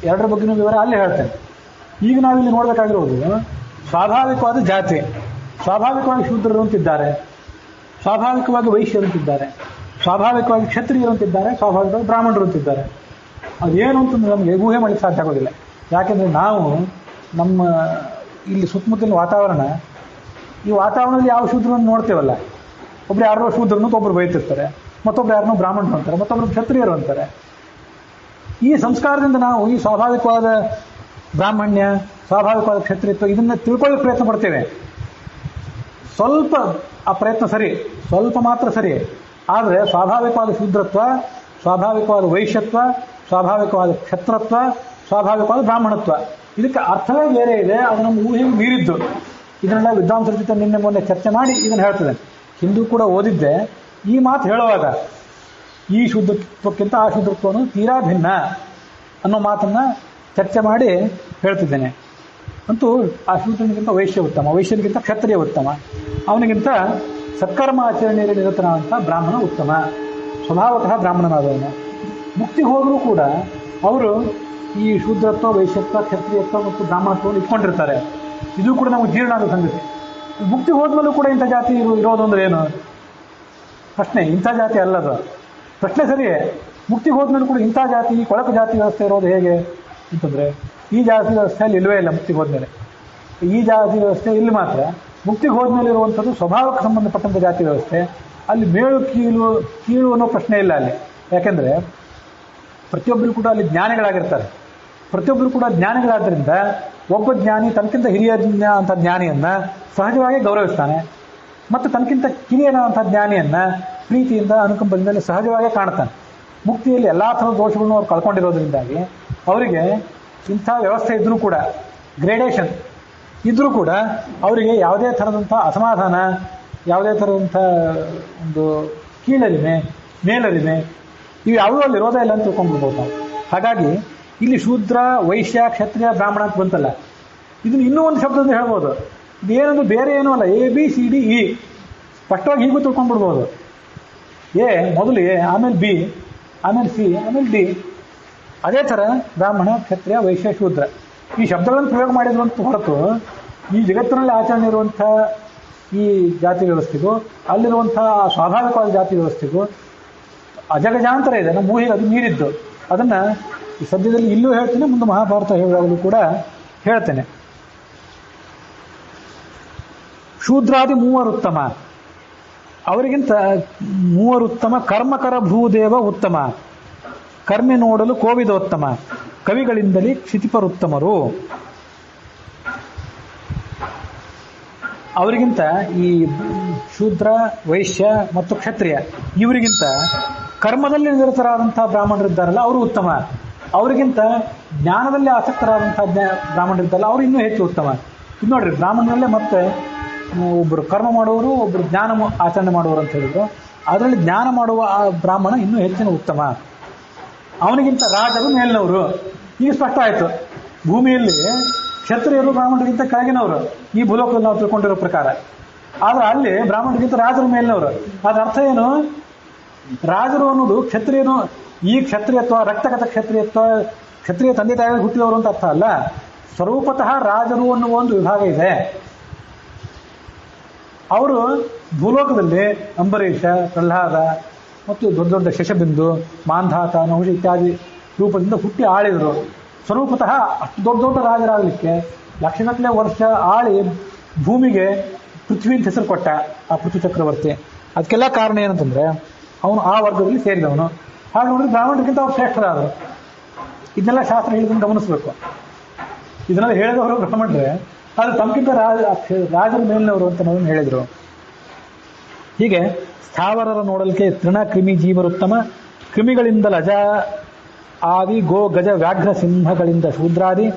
ಎರಡರ ಬಗ್ಗೆನೂ ವಿವರ ಅಲ್ಲಿ ಹೇಳ್ತೇನೆ. ಈಗ ನಾವಿಲ್ಲಿ ನೋಡಬೇಕಾಗಿರೋದು ಸ್ವಾಭಾವಿಕವಾದ ಜಾತಿ. ಸ್ವಾಭಾವಿಕವಾಗಿ ಶೂದ್ರರು ಅಂತಿದ್ದಾರೆ, ಸ್ವಾಭಾವಿಕವಾಗಿ ವೈಶ್ಯರು ಅಂತಿದ್ದಾರೆ, ಸ್ವಾಭಾವಿಕವಾಗಿ ಕ್ಷತ್ರಿಯರು ಅಂತಿದ್ದಾರೆ, ಸ್ವಾಭಾವಿಕವಾಗಿ ಬ್ರಾಹ್ಮಣರು ಅಂತಿದ್ದಾರೆ. ಅದೇನು ಅಂತಂದ್ರೆ ನಮಗೆ ಊಹೆ ಮಾಡಲಿಕ್ಕೆ ಸಾಧ್ಯ ಆಗೋದಿಲ್ಲ. ಯಾಕೆಂದರೆ ನಾವು ನಮ್ಮ ಇಲ್ಲಿ ಸುತ್ತಮುತ್ತಲಿನ ವಾತಾವರಣ, ಈ ವಾತಾವರಣದಲ್ಲಿ ಯಾವ ಶೂದ್ರನ್ನು ನೋಡ್ತೇವಲ್ಲ, ಒಬ್ರು ಯಾರೋ ಶೂದ್ರನ್ನು ಒಬ್ಬರು ಬೈತಿರ್ತಾರೆ, ಮತ್ತೊಬ್ರು ಯಾರನ್ನೋ ಬ್ರಾಹ್ಮಣರು ಅಂತಾರೆ, ಮತ್ತೊಬ್ರು ಕ್ಷತ್ರಿಯರು ಅಂತಾರೆ. ಈ ಸಂಸ್ಕಾರದಿಂದ ನಾವು ಈ ಸ್ವಾಭಾವಿಕವಾದ ಬ್ರಾಹ್ಮಣ್ಯ, ಸ್ವಾಭಾವಿಕವಾದ ಕ್ಷತ್ರಿಯತ್ವ ಇದನ್ನು ತಿಳ್ಕೊಳ್ಳೋಕೆ ಪ್ರಯತ್ನ ಪಡ್ತೇವೆ. ಸ್ವಲ್ಪ ಆ ಪ್ರಯತ್ನ ಸರಿ, ಸ್ವಲ್ಪ ಮಾತ್ರ ಸರಿ. ಆದರೆ ಸ್ವಾಭಾವಿಕವಾದ ಶೂದ್ರತ್ವ, ಸ್ವಾಭಾವಿಕವಾದ ವೈಶ್ಯತ್ವ, ಸ್ವಾಭಾವಿಕವಾದ ಕ್ಷತ್ರತ್ವ, ಸ್ವಾಭಾವಿಕವಾದ ಬ್ರಾಹ್ಮಣತ್ವ, ಇದಕ್ಕೆ ಅರ್ಥವೇ ಬೇರೆ ಇದೆ. ಅದು ನಮ್ಮ ಊಹೆಗೆ ಮೀರಿದ್ದು. ಇದನ್ನೆಲ್ಲ ವಿದ್ವಾಂಸರ ಜೊತೆ ನಿನ್ನೆ ಮೊನ್ನೆ ಚರ್ಚೆ ಮಾಡಿ ಇದನ್ನು ಹೇಳ್ತದೆ. ಹಿಂದೂ ಕೂಡ ಓದಿದ್ದೆ. ಈ ಮಾತು ಹೇಳುವಾಗ ಈ ಶುದ್ಧತ್ವಕ್ಕಿಂತ ಆ ಶುದ್ಧತ್ವನು ತೀರಾ ಭಿನ್ನ ಅನ್ನೋ ಮಾತನ್ನು ಚರ್ಚೆ ಮಾಡಿ ಹೇಳ್ತಿದ್ದೇನೆ. ಅಂತೂ ಆ ಶೂದ್ರನಿಗಿಂತ ವೈಶ್ಯ ಉತ್ತಮ, ವೈಶ್ಯನಿಗಿಂತ ಕ್ಷತ್ರಿಯ ಉತ್ತಮ, ಅವನಿಗಿಂತ ಸತ್ಕರ್ಮ ಆಚರಣೆಯಲ್ಲಿ ನಿರತನಾದಂಥ ಬ್ರಾಹ್ಮಣ ಉತ್ತಮ, ಸ್ವಭಾವತಃ ಬ್ರಾಹ್ಮಣನಾದವನು. ಮುಕ್ತಿ ಹೋದರೂ ಕೂಡ ಅವರು ಈ ಶೂದ್ರತ್ವ, ವೈಶ್ಯತ್ವ, ಕ್ಷತ್ರಿಯತ್ವ ಮತ್ತು ಬ್ರಾಹ್ಮಣತ್ವವನ್ನು ಇಟ್ಕೊಂಡಿರ್ತಾರೆ. ಇದು ಕೂಡ ನಮಗೆ ಜೀರ್ಣ ಆದ ಸಂಗತಿ. ಮುಕ್ತಿ ಹೋದ್ಮೇಲೂ ಕೂಡ ಇಂಥ ಜಾತಿ ಇರೋದು ಅಂದ್ರೆ ಏನು ಪ್ರಶ್ನೆ. ಇಂಥ ಜಾತಿ ಅಲ್ಲದು ಪ್ರಶ್ನೆ ಸರಿಯೇ. ಮುಕ್ತಿ ಹೋದ್ಮೇಲೂ ಕೂಡ ಇಂಥ ಜಾತಿ, ಕೊಳಕು ಜಾತಿ ವ್ಯವಸ್ಥೆ ಇರೋದು ಹೇಗೆ ಅಂತಂದರೆ, ಈ ಜಾತಿ ವ್ಯವಸ್ಥೆಯಲ್ಲಿ ಇಲ್ಲವೇ ಇಲ್ಲ. ಮುಕ್ತಿಗೆ ಹೋದ್ಮೇಲೆ ಈ ಜಾತಿ ವ್ಯವಸ್ಥೆ ಇಲ್ಲಿ ಮಾತ್ರ. ಮುಕ್ತಿಗೆ ಹೋದ್ಮೇಲೆ ಇರುವಂಥದ್ದು ಸ್ವಭಾವಕ್ಕೆ ಸಂಬಂಧಪಟ್ಟಂಥ ಜಾತಿ ವ್ಯವಸ್ಥೆ. ಅಲ್ಲಿ ಮೇಲು ಕೀಳು ಅನ್ನೋ ಪ್ರಶ್ನೆ ಇಲ್ಲ ಅಲ್ಲಿ. ಯಾಕೆಂದರೆ ಪ್ರತಿಯೊಬ್ಬರು ಕೂಡ ಅಲ್ಲಿ ಜ್ಞಾನಿಗಳಾಗಿರ್ತಾರೆ. ಪ್ರತಿಯೊಬ್ಬರು ಕೂಡ ಜ್ಞಾನಿಗಳಾದ್ದರಿಂದ ಒಬ್ಬ ಜ್ಞಾನಿ ತನಕ್ಕಿಂತ ಹಿರಿಯ ಅಂತ ಜ್ಞಾನಿಯನ್ನು ಸಹಜವಾಗಿ ಗೌರವಿಸ್ತಾನೆ, ಮತ್ತು ತನಕ್ಕಿಂತ ಕಿರಿಯನಂಥ ಜ್ಞಾನಿಯನ್ನು ಪ್ರೀತಿಯಿಂದ, ಅನುಕಂಪದಿಂದಲೇ ಸಹಜವಾಗಿ ಕಾಣ್ತಾನೆ. ಮುಕ್ತಿಯಲ್ಲಿ ಎಲ್ಲ ಥರದ ದೋಷಗಳನ್ನು ಅವ್ರು ಕಳ್ಕೊಂಡಿರೋದ್ರಿಂದಾಗಿ ಅವರಿಗೆ ಇಂಥ ವ್ಯವಸ್ಥೆ ಇದ್ದರೂ ಕೂಡ, ಗ್ರೇಡೇಷನ್ ಇದ್ದರೂ ಕೂಡ ಅವರಿಗೆ ಯಾವುದೇ ಥರದಂಥ ಅಸಮಾಧಾನ, ಯಾವುದೇ ಥರದಂಥ ಒಂದು ಕೀಳರಿಮೆ, ಮೇಲರಿಮೆ ಇವು ಯಾವುದೂ ಅಲ್ಲಿ ಇರೋದೇ ಇಲ್ಲ ಅಂತ ತಿಳ್ಕೊಂಡ್ಬಿಡ್ಬೋದು ನಾವು. ಹಾಗಾಗಿ ಇಲ್ಲಿ ಶೂದ್ರ, ವೈಶ್ಯ, ಕ್ಷತ್ರಿಯ, ಬ್ರಾಹ್ಮಣ ಅಂತ ಬಂತಲ್ಲ, ಇದನ್ನು ಇನ್ನೂ ಒಂದು ಶಬ್ದದಿಂದ ಹೇಳ್ಬೋದು. ಇದೇನಂದ್ರೆ ಬೇರೆ ಏನೂ ಅಲ್ಲ, ABCDE ಸ್ಪಷ್ಟವಾಗಿ ಹೀಗೂ ತಿಳ್ಕೊಂಡ್ಬಿಡ್ಬೋದು. ಎ ಮೊದಲು ಎ, ಆಮೇಲೆ ಬಿ, ಆಮೇಲೆ ಸಿ, ಆಮೇಲೆ ಡಿ. ಅದೇ ಥರ ಬ್ರಾಹ್ಮಣ, ಕ್ಷತ್ರಿಯ, ವೈಶ್ಯ, ಶೂದ್ರ ಈ ಶಬ್ದಗಳನ್ನು ಪ್ರಯೋಗ ಮಾಡಿದ್ರು ಅಂತ ಹೊರತು ಈ ಜಗತ್ತಿನಲ್ಲಿ ಆಚರಣೆ ಇರುವಂಥ ಈ ಜಾತಿ ವ್ಯವಸ್ಥೆಗೂ ಅಲ್ಲಿರುವಂತಹ ಸ್ವಾಭಾವಿಕವಾದ ಜಾತಿ ವ್ಯವಸ್ಥೆಗೂ ಅಜಗಜಾಂತರ ಇದೆ, ನಮ್ಮ ಊಹೆಗೆ ಅದು ಮೀರಿದ್ದು. ಅದನ್ನ ಈ ಸದ್ಯದಲ್ಲಿ ಇಲ್ಲೂ ಹೇಳ್ತೇನೆ, ಮುಂದೆ ಮಹಾಭಾರತ ಹೇಳುವಾಗಲೂ ಕೂಡ ಹೇಳ್ತೇನೆ. ಶೂದ್ರಾದಿ ಮೂವರುತ್ತಮ, ಅವರಿಗಿಂತ ಮೂವರುತ್ತಮ. ಕರ್ಮಕರ ಭೂದೇವ ಉತ್ತಮ, ಕರ್ಮೆ ನೋಡಲು ಕೋವಿದೋತ್ತಮ, ಕವಿಗಳಿಂದಲೇ ಕ್ಷಿತಿಪರುತ್ತಮರು. ಅವರಿಗಿಂತ ಈ ಶೂದ್ರ, ವೈಶ್ಯ ಮತ್ತು ಕ್ಷತ್ರಿಯ ಇವರಿಗಿಂತ ಕರ್ಮದಲ್ಲಿ ನಿರತರಾದಂತಹ ಬ್ರಾಹ್ಮಣರಿದ್ದಾರಲ್ಲ ಅವರು ಉತ್ತಮ. ಅವರಿಗಿಂತ ಜ್ಞಾನದಲ್ಲಿ ಆಸಕ್ತರಾದಂತಹ ಬ್ರಾಹ್ಮಣರಿದ್ದಾರಲ್ಲ ಅವರು ಇನ್ನೂ ಹೆಚ್ಚು ಉತ್ತಮ. ಇದು ನೋಡ್ರಿ, ಬ್ರಾಹ್ಮಣರಲ್ಲೇ ಮತ್ತೆ ಒಬ್ಬರು ಕರ್ಮ ಮಾಡುವವರು, ಒಬ್ಬರು ಜ್ಞಾನ ಆಚರಣೆ ಮಾಡುವರು ಅಂತ ಹೇಳಿದ್ರು. ಅದರಲ್ಲಿ ಜ್ಞಾನ ಮಾಡುವ ಆ ಬ್ರಾಹ್ಮಣ ಇನ್ನೂ ಹೆಚ್ಚಿನ ಉತ್ತಮ. ಅವನಿಗಿಂತ ರಾಜರು ಮೇಲಿನವರು. ಈಗ ಸ್ಪಷ್ಟ ಆಯ್ತು, ಭೂಮಿಯಲ್ಲಿ ಕ್ಷತ್ರಿಯರು ಬ್ರಾಹ್ಮಣರಿಗಿಂತ ಕೆಳಗಿನವರು ಈ ಭೂಲೋಕದಲ್ಲಿ ನಾವು ತಿಳ್ಕೊಂಡಿರೋ ಪ್ರಕಾರ. ಆದ್ರೆ ಅಲ್ಲಿ ಬ್ರಾಹ್ಮಣರಿಗಿಂತ ರಾಜರು ಮೇಲಿನವರು. ಅದ್ರ ಅರ್ಥ ಏನು? ರಾಜರು ಅನ್ನೋದು ಕ್ಷತ್ರಿಯನು, ಈ ಕ್ಷತ್ರಿಯತ್ವ, ರಕ್ತಗತ ಕ್ಷತ್ರಿಯತ್ವ, ಕ್ಷತ್ರಿಯ ತಂದೆ ತಾಯಿ ಹುಟ್ಟಿದವರು ಅಂತ ಅರ್ಥ ಅಲ್ಲ. ಸ್ವರೂಪತಃ ರಾಜರು ಅನ್ನುವ ಒಂದು ವಿಭಾಗ ಇದೆ. ಅವರು ಭೂಲೋಕದಲ್ಲಿ ಅಂಬರೀಷ, ಪ್ರಹ್ಲಾದ ಮತ್ತು ದೊಡ್ಡ ದೊಡ್ಡ ಶಶಬಿಂದು, ಮಾಂಧಾತ, ನಹುಷ ಇತ್ಯಾದಿ ರೂಪದಿಂದ ಹುಟ್ಟಿ ಆಳಿದರು. ಸ್ವರೂಪತಃ ಅಷ್ಟು ದೊಡ್ಡ ದೊಡ್ಡ ರಾಜರಾಗಲಿಕ್ಕೆ ಲಕ್ಷಗಟ್ಟಲೆ ವರ್ಷ ಆಳಿ ಭೂಮಿಗೆ ಪೃಥ್ವಿ ಅಂತ ಹೆಸರು ಕೊಟ್ಟ ಆ ಪೃಥ್ವಿ ಚಕ್ರವರ್ತಿ. ಅದಕ್ಕೆಲ್ಲ ಕಾರಣ ಏನಂತಂದ್ರೆ ಅವನು ಆ ವರ್ಗದಲ್ಲಿ ಸೇರಿದವನು. ಹಾಗೆ ನೋಡಿದ್ರೆ ಬ್ರಾಹ್ಮಣರಿಗಿಂತ ಅವ್ರು ಶ್ರೇಷ್ಠರಾದರು. ಇದನ್ನೆಲ್ಲ ಶಾಸ್ತ್ರ ಹೇಳಿದನ್ನು ಗಮನಿಸಬೇಕು. ಇದನ್ನೆಲ್ಲ ಹೇಳಿದವರು ಬ್ರಾಹ್ಮಣರೇ, ಅದು ತಮ್ಗಿಂತ ರಾಜರ ಮೇಲಿನವರು ಅಂತ ನಾವು ಹೇಳಿದರು. ಹೀಗೆ ಸ್ಥಾವರರ ನೋಡಲಿಕ್ಕೆ ತೃಣ ಕ್ರಿಮಿ ಜೀವರುತ್ತಮ, ಕ್ರಿಮಿಗಳಿಂದ ಲಜ ಆದಿ ಗೋ ಗಜ ವ್ಯಾಘ್ರ ಸಿಂಹಗಳಿಂದ ಶೂದ್ರಾದಿ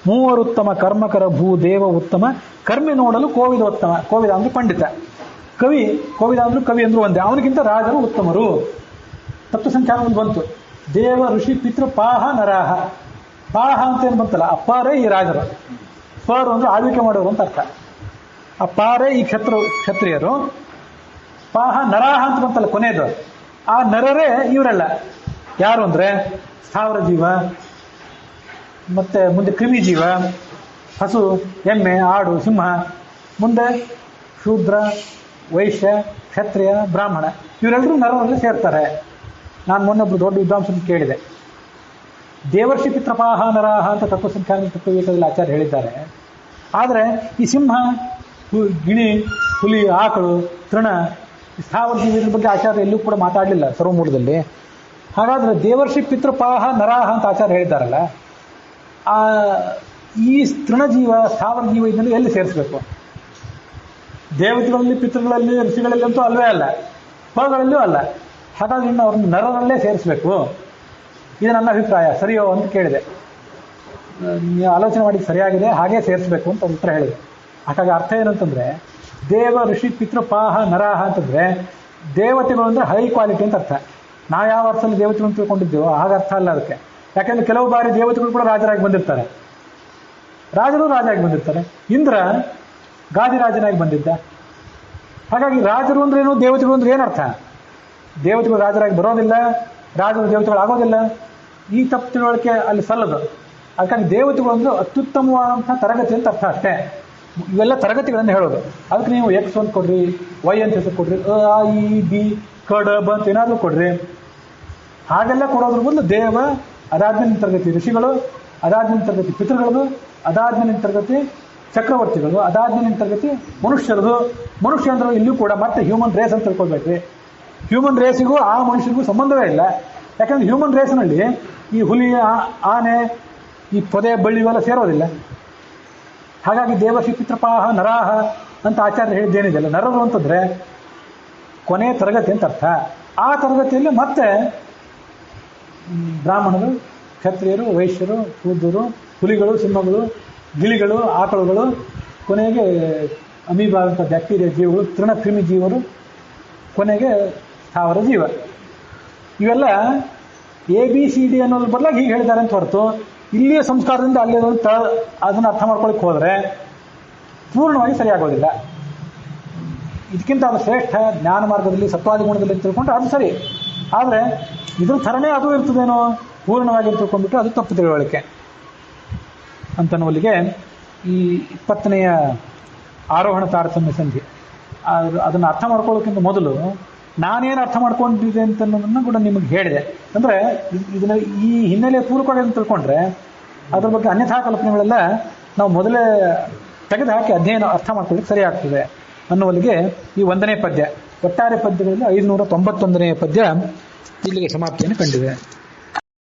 ಮೂವರುತ್ತಮ, ಕರ್ಮಕರ ಭೂ ದೇವ ಉತ್ತಮ, ಕರ್ಮಿ ನೋಡಲು ಕೋವಿದೋತ್ತಮ. ಕೋವಿದ ಅಂದ್ರೆ ಪಂಡಿತ, ಕವಿ. ಕೋವಿದ ಅಂದ್ರೂ ಕವಿ ಅಂದ್ರೂ ಒಂದೇ. ಅವನಿಗಿಂತ ರಾಜರು ಉತ್ತಮರು. ತತ್ವ ಸಂಖ್ಯಾನದಲ್ಲಿ ಬಂತು, ದೇವ ಋಷಿ ಪಿತೃ ಪಾಹ ನರಾಹ. ಪಾಹ ಅಂತ ಏನು ಬಂತಲ್ಲ, ಅಪ್ಪಾರೇ ಈ ರಾಜರು. ಪರ್ ಅಂದ್ರೆ ಆಳ್ವಿಕೆ ಮಾಡೋರು ಅಂತ ಅರ್ಥ. ಅಪ್ಪಾರೇ ಈ ಕ್ಷತ್ರಿಯರು. ಪಾಹ ನರಾಹ ಅಂತ ಬಂತಲ್ಲ ಕೊನೆಯದು, ಆ ನರರೇ ಇವರೆಲ್ಲ. ಯಾರು ಅಂದ್ರೆ ಸ್ಥಾವರ ಜೀವ, ಮತ್ತೆ ಮುಂದೆ ಕ್ರಿಮಿ ಜೀವ, ಹಸು, ಎಮ್ಮೆ, ಆಡು, ಸಿಂಹ, ಮುಂದೆ ಶೂದ್ರ, ವೈಶ್ಯ, ಕ್ಷತ್ರಿಯ, ಬ್ರಾಹ್ಮಣ, ಇವರೆಲ್ಲರೂ ನರರಲ್ಲಿ ಸೇರ್ತಾರೆ. ನಾನು ಮೊನ್ನೊಬ್ರು ದೊಡ್ಡ ವಿದ್ವಾಂಸನ ಕೇಳಿದೆ, ದೇವರ್ಷಿ ಪಿತೃಪಾಹ ನರಾಹ ಅಂತ ತತ್ವಸಂಖ್ಯಾನ ತತ್ವವಿವೇಕದಲ್ಲಿ ಆಚಾರ್ಯ ಹೇಳಿದ್ದಾರೆ. ಆದರೆ ಈ ಸಿಂಹ, ಗಿಣಿ, ಹುಲಿ, ಆಕಳು, ತೃಣ, ಸ್ಥಾವರ ಜೀವಿಗಳ ಬಗ್ಗೆ ಆಚಾರ್ಯ ಎಲ್ಲೂ ಕೂಡ ಮಾತಾಡಲಿಲ್ಲ ಸರ್ವಮೂಲದಲ್ಲಿ. ಹಾಗಾದ್ರೆ ದೇವರ್ಷಿ ಪಿತೃಪಾಹ ನರಾಹ ಅಂತ ಆಚಾರ್ಯ ಹೇಳಿದ್ದಾರಲ್ಲ, ಈ ತೃಣಜೀವ, ಸ್ಥಾವರ ಜೀವ ಇದನ್ನು ಎಲ್ಲಿ ಸೇರಿಸಬೇಕು? ದೇವತೆಗಳಲ್ಲಿ, ಪಿತೃಗಳಲ್ಲಿ, ಋಷಿಗಳಲ್ಲಿ ಅಂತೂ ಅಲ್ವೇ ಅಲ್ಲ, ಫಲಗಳಲ್ಲೂ ಅಲ್ಲ. ಹಾಗಾಗಿ ಇನ್ನು ಅವ್ರನ್ನ ನರರಲ್ಲೇ ಸೇರಿಸಬೇಕು. ಇದು ನನ್ನ ಅಭಿಪ್ರಾಯ, ಸರಿಯೋ ಅಂತ ಕೇಳಿದೆ. ನೀವು ಆಲೋಚನೆ ಮಾಡಿದ್ದು ಸರಿಯಾಗಿದೆ, ಹಾಗೇ ಸೇರಿಸಬೇಕು ಅಂತ ಉತ್ತರ ಹೇಳಿದೆ. ಹಾಗಾಗಿ ಅರ್ಥ ಏನಂತಂದ್ರೆ, ದೇವ ಋಷಿ ಪಿತೃಪಾಹ ನರಾಹ ಅಂತಂದ್ರೆ ದೇವತೆಗಳು ಅಂದ್ರೆ ಹೈ ಕ್ವಾಲಿಟಿ ಅಂತ ಅರ್ಥ. ನಾವು ಯಾವ ಅರ್ಥದಲ್ಲಿ ದೇವತೆಗಳು ತಿಳ್ಕೊಂಡಿದ್ದೇವೋ ಹಾಗ ಅರ್ಥ ಅಲ್ಲ ಅದಕ್ಕೆ. ಯಾಕಂದ್ರೆ ಕೆಲವು ಬಾರಿ ದೇವತೆಗಳು ಕೂಡ ರಾಜರಾಗಿ ಬಂದಿರ್ತಾರೆ, ರಾಜರು ರಾಜಾಗಿ ಬಂದಿರ್ತಾರೆ. ಇಂದ್ರ ಗಾದಿರಾಜನಾಗಿ ಬಂದಿದ್ದ. ಹಾಗಾಗಿ ರಾಜರು ಅಂದ್ರೆ ಏನು, ದೇವತೆಗಳು ಅಂದ್ರೆ ಏನರ್ಥ? ದೇವತೆಗಳು ರಾಜರಾಗಿ ಬರೋದಿಲ್ಲ, ರಾಜರು ದೇವತೆಗಳು ಆಗೋದಿಲ್ಲ. ಈ ತಪ್ಪು ತಿಳುವಳಿಕೆ ಅಲ್ಲಿ ಸಲ್ಲದು. ಅದಕ್ಕಾಗಿ ದೇವತೆಗಳು ಅಂದ್ರೆ ಅತ್ಯುತ್ತಮವಾದಂತಹ ತರಗತಿ ಅಂತ ಅರ್ಥ ಅಷ್ಟೇ. ಇವೆಲ್ಲ ತರಗತಿಗಳನ್ನು ಹೇಳೋದು. ಅದಕ್ಕೆ ನೀವು ಎಕ್ಸ್ ಅಂತ ಕೊಡ್ರಿ, ವೈ ಅಂತ ಹೆಸರು ಕೊಡ್ರಿ, ಅ ಇ ಬಿ ಕ ಡ ಬ ಅಂತ ಏನಾದರೂ ಕೊಡ್ರಿ. ಹಾಗೆಲ್ಲ ಕೊಡೋದ್ರ ಬದಲು ದೇವ, ಅದಾದ್ಮೇಲೆ ತರಗತಿ ಋಷಿಗಳು, ಅದಾದ್ಮೇಲೆ ತರಗತಿ ಪಿತೃಗಳದು, ಅದಾದ್ಮೇಲೆ ತರಗತಿ ಚಕ್ರವರ್ತಿಗಳು, ಅದಾದ್ಮೇಲೆ ತರಗತಿ ಮನುಷ್ಯರದು. ಮನುಷ್ಯ ಅಂದ್ರೆ ಇಲ್ಲೂ ಕೂಡ ಮತ್ತೆ ಹ್ಯೂಮನ್ ರೇಸ್ ಅಂತ ತಿಳ್ಕೊಳ್ಬೇಕ್ರಿ. ಹ್ಯೂಮನ್ ರೇಸಿಗೂ ಆ ಮನುಷ್ಯರಿಗೂ ಸಂಬಂಧವೇ ಇಲ್ಲ. ಯಾಕಂದ್ರೆ ಹ್ಯೂಮನ್ ರೇಸ್ನಲ್ಲಿ ಈ ಹುಲಿ, ಆನೆ, ಈ ಪೊದೆ, ಬಳ್ಳಿ ಇವೆಲ್ಲ ಸೇರೋದಿಲ್ಲ. ಹಾಗಾಗಿ ದೇವರ್ಷಿ ಪಿತೃಪಾಹ ನರಾಹ ಅಂತ ಆಚಾರ್ಯ ಹೇಳಿದ್ದೇನಿದೆಯಲ್ಲ, ನರರು ಅಂತಂದ್ರೆ ಕೊನೆಯ ತರಗತಿ ಅಂತ ಅರ್ಥ. ಆ ತರಗತಿಯಲ್ಲಿ ಮತ್ತೆ ಬ್ರಾಹ್ಮಣರು, ಕ್ಷತ್ರಿಯರು, ವೈಶ್ಯರು, ಶೂದ್ರರು, ಹುಲಿಗಳು, ಸಿಂಹಗಳು, ಗಿಳಿಗಳು, ಆಕಳುಗಳು, ಕೊನೆಗೆ ಅಮೀಬಾ ಅಂತ ಬ್ಯಾಕ್ಟೀರಿಯಾ ಜೀವಗಳು, ತೃಣಕ್ರಿಮಿ ಜೀವರು, ಕೊನೆಗೆ ಸ್ಥಾವರ ಜೀವ. ಇವೆಲ್ಲ ABCD ಅನ್ನೋದ್ರ ಬದಲಾಗಿ ಹೀಗೆ ಹೇಳಿದ್ದಾರೆ ಅಂತ ಹೊರತು ಇಲ್ಲಿಯ ಸಂಸ್ಕಾರದಿಂದ ಅಲ್ಲಿ ಅದನ್ನು ಅರ್ಥ ಮಾಡ್ಕೊಳಕ್ಕೆ ಹೋದರೆ ಪೂರ್ಣವಾಗಿ ಸರಿಯಾಗೋದಿಲ್ಲ. ಇದಕ್ಕಿಂತ ಅದು ಶ್ರೇಷ್ಠ ಜ್ಞಾನ ಮಾರ್ಗದಲ್ಲಿ ಸತ್ವಾದಿ ಗುಣದಲ್ಲಿ ತಿಳ್ಕೊಂಡ್ರೆ ಅದು ಸರಿ. ಆದರೆ ಇದ್ರ ಥರನೇ ಅದು ಇರ್ತದೇನೋ ಪೂರ್ಣವಾಗಿ ತಿಳ್ಕೊಂಡ್ಬಿಟ್ಟು ಅದು ತಪ್ಪು ತಿಳುವಳಿಕೆ ಅಂತನ್ನುವಲ್ಲಿಗೆ ಈ 20ನೆಯ ಆರೋಹಣ ತಾರತಮ್ಯ ಸಂಧಿ ಅದನ್ನು ಅರ್ಥ ಮಾಡ್ಕೊಳ್ಳೋಕ್ಕಿಂತ ಮೊದಲು ನಾನೇನು ಅರ್ಥ ಮಾಡ್ಕೊಂಡಿದ್ದೆ ಅಂತ ಅನ್ನೋದನ್ನು ಕೂಡ ನಿಮಗೆ ಹೇಳಿದೆ. ಅಂದರೆ ಇದನ್ನ ಈ ಹಿನ್ನೆಲೆ ಪೂರ್ವಕವಾಗಿ ಅಂತ ತಿಳ್ಕೊಂಡ್ರೆ ಅದ್ರ ಬಗ್ಗೆ ಅನ್ಯಥಾ ಕಲ್ಪನೆಗಳೆಲ್ಲ ನಾವು ಮೊದಲೇ ತೆಗೆದು ಹಾಕಿ ಅಧ್ಯಯನ ಅರ್ಥ ಮಾಡ್ಕೊಳ್ಳಿಕ್ಕೆ ಸರಿ ಆಗ್ತದೆ ಅನ್ನುವಲ್ಲಿಗೆ ಈ 1ನೇ ಪದ್ಯ, ಒಟ್ಟಾರೆ ಪದ್ಯಗಳಲ್ಲಿ 591ನೇ ಪದ್ಯ ಇಲ್ಲಿಗೆ ಸಮಾಪ್ತಿಯನ್ನು ಕಂಡಿದೆ.